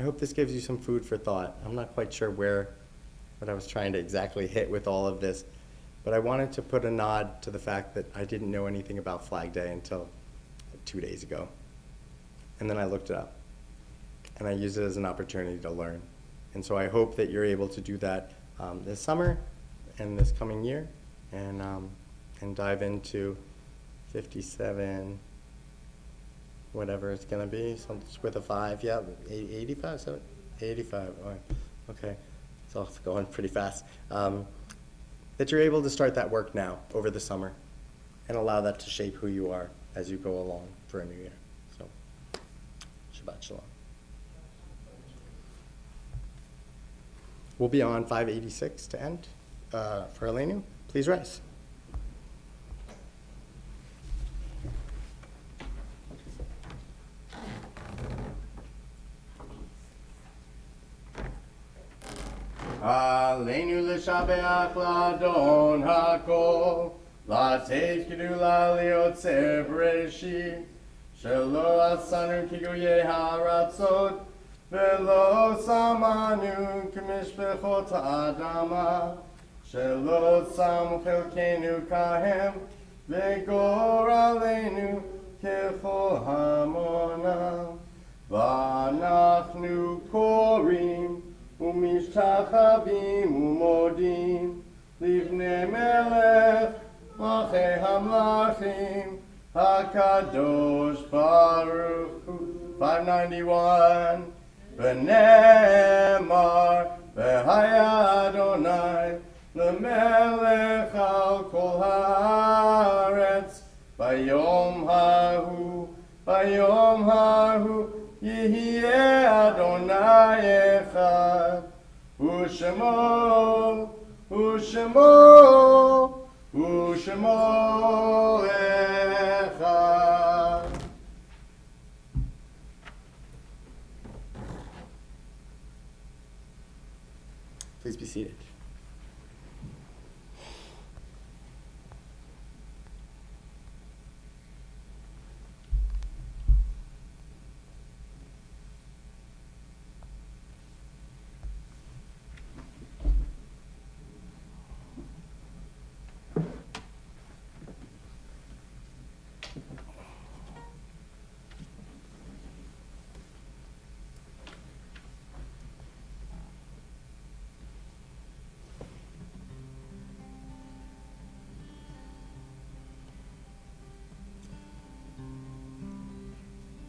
S1: hope this gives you some food for thought. I'm not quite sure what I was trying to exactly hit with all of this, but I wanted to put a nod to the fact that I didn't know anything about Flag Day until 2 days ago. And then I looked it up, and I used it as an opportunity to learn. And so I hope that you're able to do that this summer and this coming year, and dive into 57, whatever it's going to be, with a 5, yeah, 85, 85, all right, okay. It's all going pretty fast. That you're able to start that work now over the summer and allow that to shape who you are as you go along for a new year. So, Shabbat Shalom. We'll be on 586 to end. For Elenu, please rise. Aleinu l'shabeach l'adon hakol, l'ateit gedula liotzer b'reshit, shelo asanu kigoyei haratzot, velo samanu k'mishpechot ha'adama, shelo samu chelkenu kahem, v'gor aleinu kechol hamona, v'anachnu korim, ומשתחווים ומודים לבני מלך מלכי המלכים הקדוש ברוך הוא. 591 ונאמר והיה אדוני למלך על כל הארץ ביום ההוא יהיה אדוני אחד, ושמו אחד. Please be seated.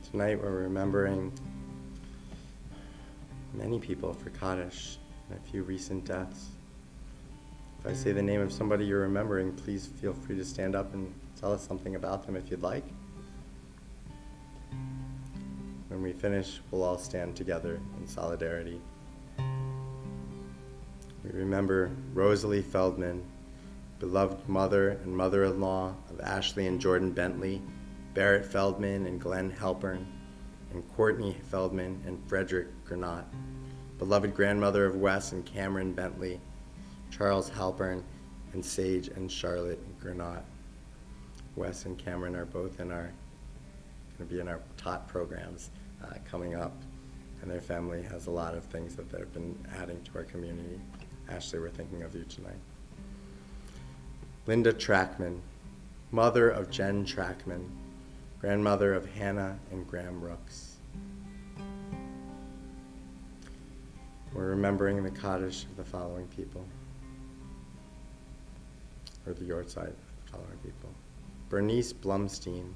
S1: Tonight we're remembering many people for Kaddish and a few recent deaths. If I say the name of somebody you're remembering, please feel free to stand up and tell us something about them if you'd like. When we finish, we'll all stand together in solidarity. We remember Rosalie Feldman, beloved mother and mother-in-law of Ashley and Jordan Bentley, Barrett Feldman and Glenn Halpern, and Courtney Feldman and Frederick Granat, beloved grandmother of Wes and Cameron Bentley, Charles Halpern, and Sage and Charlotte Granat. Wes and Cameron are both going to be in our TOT programs coming up, and their family has a lot of things that they've been adding to our community. Ashley, we're thinking of you tonight. Linda Trackman, mother of Jen Trackman, grandmother of Hannah and Graham Rooks. We're remembering the Kaddish of the following people, or the Yortzeit of the following people. Bernice Blumstein,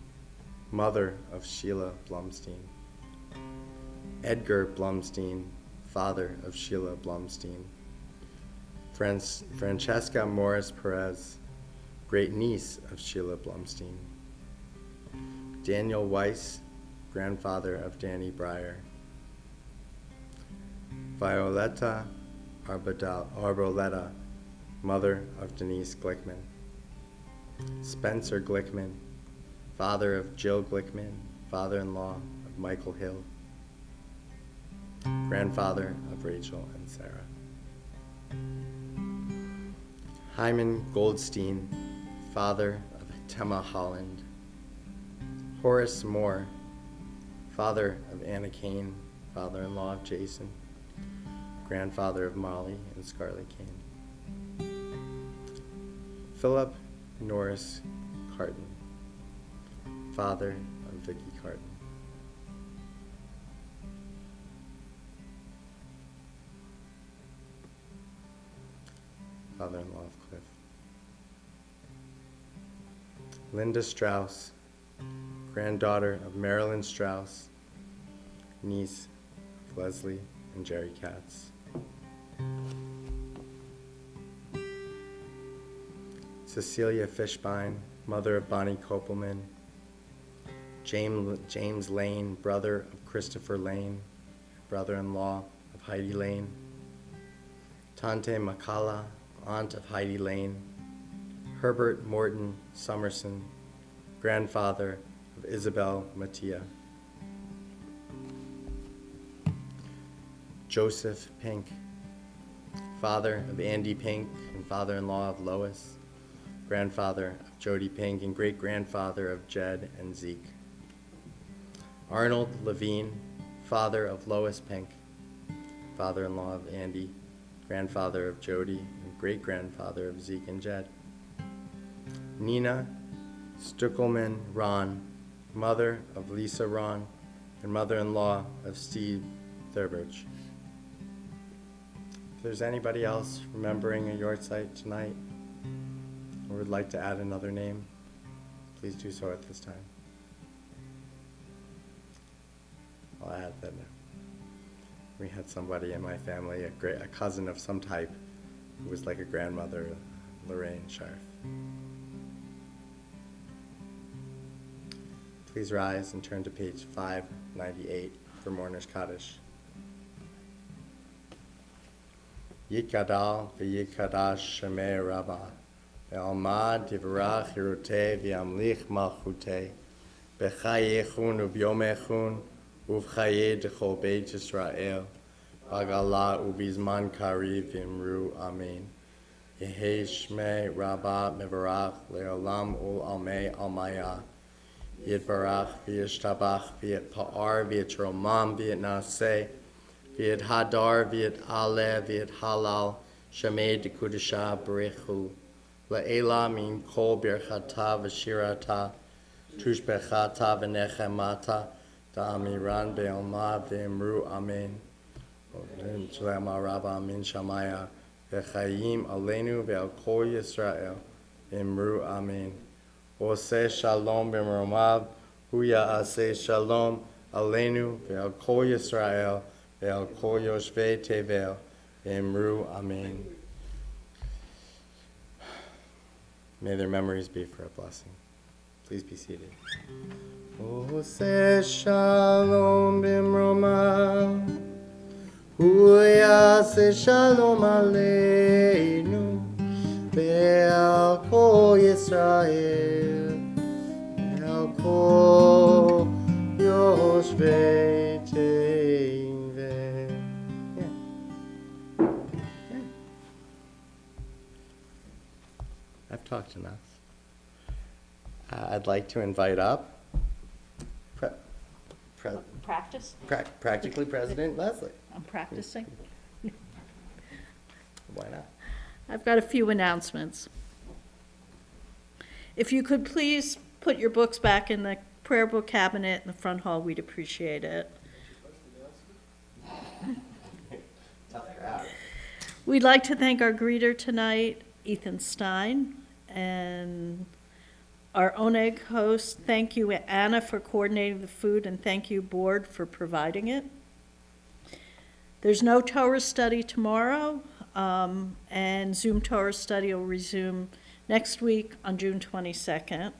S1: mother of Sheila Blumstein. Edgar Blumstein, father of Sheila Blumstein. Francesca Morris Perez, great niece of Sheila Blumstein. Daniel Weiss, grandfather of Danny Breyer. Violetta Arboleta, mother of Denise Glickman. Spencer Glickman, father of Jill Glickman, father-in-law of Michael Hill. Grandfather of Rachel and Sarah. Hyman Goldstein, father of Tema Holland. Horace Moore, father of Anna Kane, father-in-law of Jason, grandfather of Molly and Scarlett Kane. Philip Norris Carton, father of Vicky Carton. Father-in-law of Cliff. Linda Strauss, granddaughter of Marilyn Strauss, niece of Leslie and Jerry Katz. Cecilia Fishbein, mother of Bonnie Kopelman. James Lane, brother of Christopher Lane, brother-in-law of Heidi Lane. Tante Makala, aunt of Heidi Lane. Herbert Morton Summerson, grandfather of Isabel Mattia. Joseph Pink, father of Andy Pink and father-in-law of Lois, grandfather of Jody Pink and great-grandfather of Jed and Zeke. Arnold Levine, father of Lois Pink, father-in-law of Andy, grandfather of Jody and great-grandfather of Zeke and Jed. Nina Stuckelman Ron, mother of Lisa Ron and mother-in-law of Steve Thurberch. If there's anybody else remembering a yahrzeit tonight or would like to add another name, please do so at this time. I'll add that we had somebody in my family, a cousin of some type, who was like a grandmother, Lorraine Scharf. Please rise and turn to page 598 for Mourner's Kaddish. Yitgadal v'yitgadash shemei Rabbah, ve'almad divrach hirutei v'yamlich malchutei, b'chayechun u'b'yomechun uv'chayei d'chol beit Yisrael, b'gala u'bizman kariv v'imru amen. Yehei shmei Rabbah mevarach le'olam ul'almei almaya, Yitbarach v'yishtabach v'yitpa'ar v'yitromam v'yitnaseh v'yit hadar v'yit aleh v'yit halal shemei dekudesha b'rechu le'ela min kol birchata v'shirata tushbechata v'nechemata da'amiran be'alma v'imru amen v'lema rabba min shamaya v'chayim aleinu ve'al kol Yisrael v'imru amen. Oseh shalom b'meromav, hu ya'aseh shalom aleinu ve'al kol Yisrael ve'al kol yoshvei tevel v'imru amen. May their memories be for a blessing. Please be seated. Oseh shalom b'meromav, hu ya'aseh shalom aleinu ve'al kol Yisrael ve'al kol yoshvei tevel. I've talked enough. I'd like to invite up
S6: Practice?
S1: practically President Leslie.
S6: I'm practicing.
S1: Why not?
S6: I've got a few announcements. If you could please put your books back in the prayer book cabinet in the front hall, we'd appreciate it.
S1: Tough crowd.
S6: We'd like to thank our greeter tonight, Ethan Stein, and our Oneg host. Thank you, Anna, for coordinating the food, and thank you, board, for providing it. There's no Torah study tomorrow, and Zoom Torah study will resume next week on June 22nd.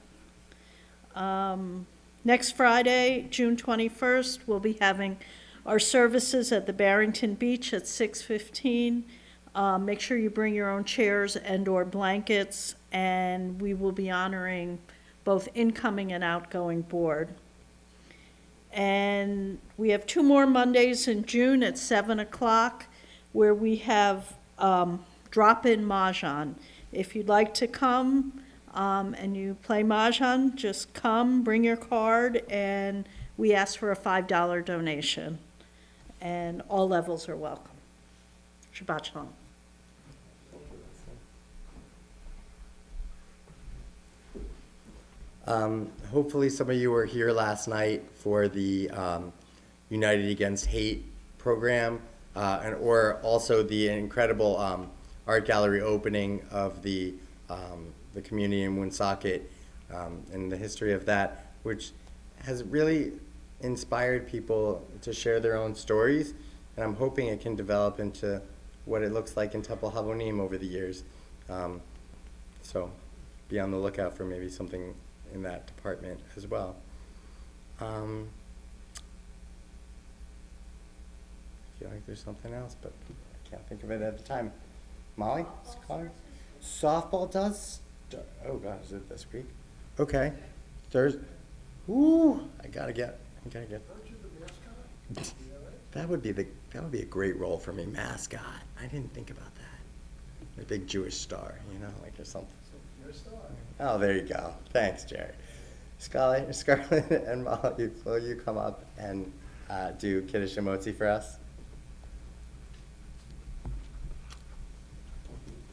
S6: Next Friday, June 21st, we'll be having our services at the Barrington Beach at 6:15. Make sure you bring your own chairs and/or blankets, and we will be honoring both incoming and outgoing board. And we have 2 more Mondays in June at 7 o'clock where we have drop-in Mahjong. If you'd like to come and you play Mahjong, just come, bring your card, and we ask for a $5 donation, and all levels are welcome. Shabbat Shalom.
S1: Hopefully some of you were here last night for the United Against Hate program, or also the incredible art gallery opening of the community in Woonsocket, and the history of that, which has really inspired people to share their own stories, and I'm hoping it can develop into what it looks like in Temple Havonim over the years. So be on the lookout for maybe something in that department as well. I feel like there's something else, but I can't think of it at the time. Molly? Softball does? Oh God, is it this week? Okay. Thursday. Ooh, I gotta get. That would be a great role for me, mascot. I didn't think about that. A big Jewish star, like or something. Oh, there you go. Thanks, Jerry. Scarlett and Molly, will you come up and do Kiddush and Motzi for us?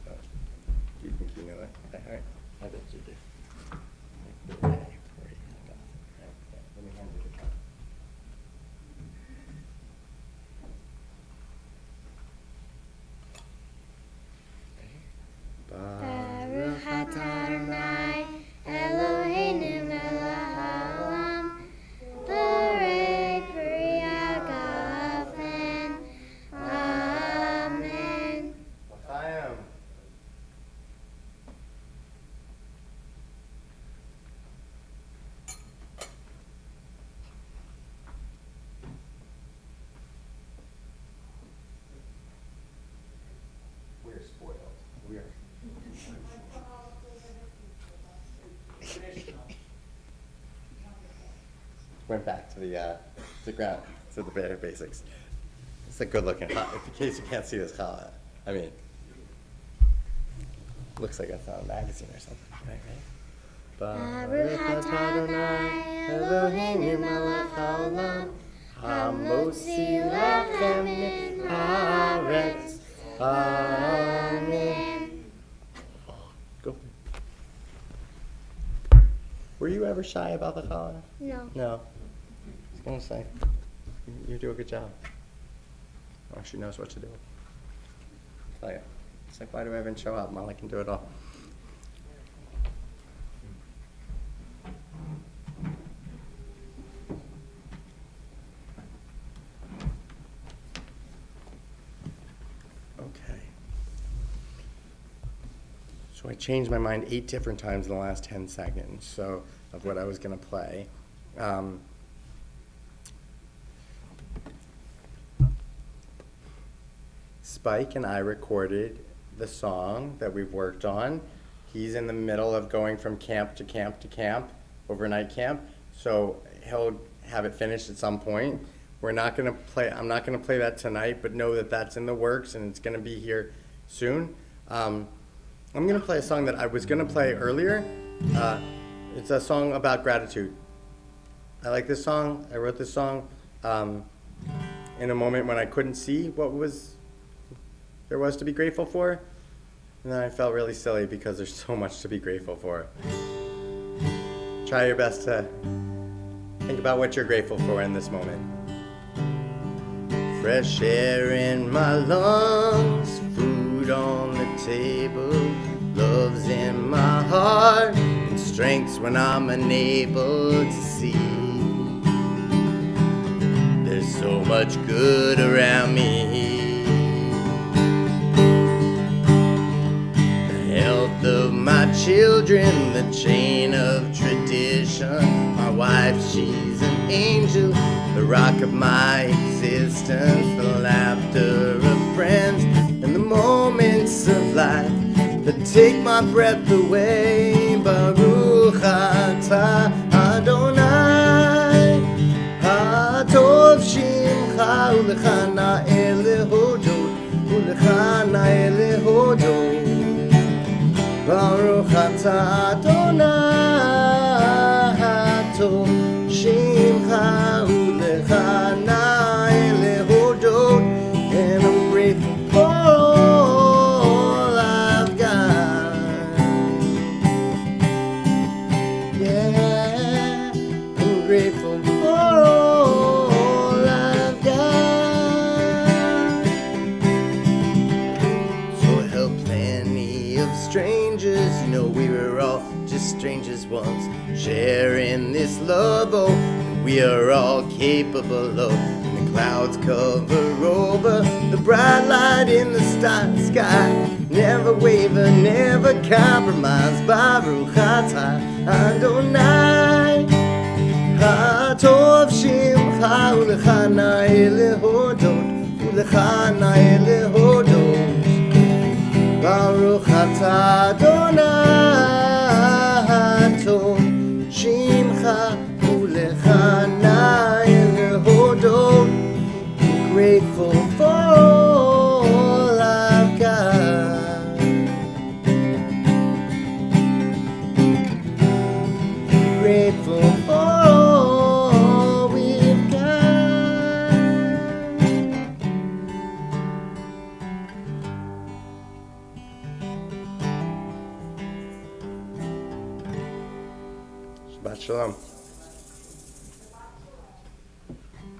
S1: Oh, do you think you know it? All right. I bet you do. Okay, let me hand you the cup.
S3: Baruch atah Adonai Eloheinu melech haolam borei pri hagafen. Amen.
S1: L'chaim. We're spoiled. We are. Went back to the ground, to the bare basics. It's a good-looking challah. In case you can't see this challah, I mean, looks like it's on a magazine or something, right?
S3: Baruch atah Adonai Eloheinu melech haolam hamotzi lechem min haaretz. Amen.
S1: Go. Were you ever shy about the challah?
S3: No.
S1: No. I was gonna say, you do a good job. Oh, she knows what to do. Tell you. It's like, why do I even show up? Molly can do it all. Okay. So I changed my mind 8 different times in the last 10 seconds, so, of what I was gonna play. Spike and I recorded the song that we've worked on. He's in the middle of going from camp to camp to camp, overnight camp, so he'll have it finished at some point. I'm not gonna play that tonight, but know that that's in the works and it's gonna be here soon. I'm gonna play a song that I was gonna play earlier. It's a song about gratitude. I like this song. I wrote this song in a moment when I couldn't see what there was to be grateful for. And then I felt really silly because there's so much to be grateful for. Try your best to think about what you're grateful for in this moment. Fresh air in my lungs, food on the table, love's in my heart, and strength's when I'm unable to see. There's so much good around me. Health of my children, the chain of tradition. My wife, she's an angel, the rock of my existence. The laughter of friends and the moments of life that take my breath away. Baruch atah Adonai, Hatov Shimcha, Ulecha na'eh lehodot, Ulecha na'eh lehodot. Baruch atah Adonai, Hatov Shimcha. strangers. You know, we were all just strangers once, sharing this love. Oh, we are all capable of. And the clouds cover over the bright light in the sky. Never waver, never compromise. Baruch atah Adonai. Hatov shimcha ulecha na'eh lehodot, ulecha na'eh lehodot. Baruch atah Adonai. Hatov shimcha ulecha na'eh lehodot. Grateful for all I've got. Grateful for all we've got. Shabbat shalom.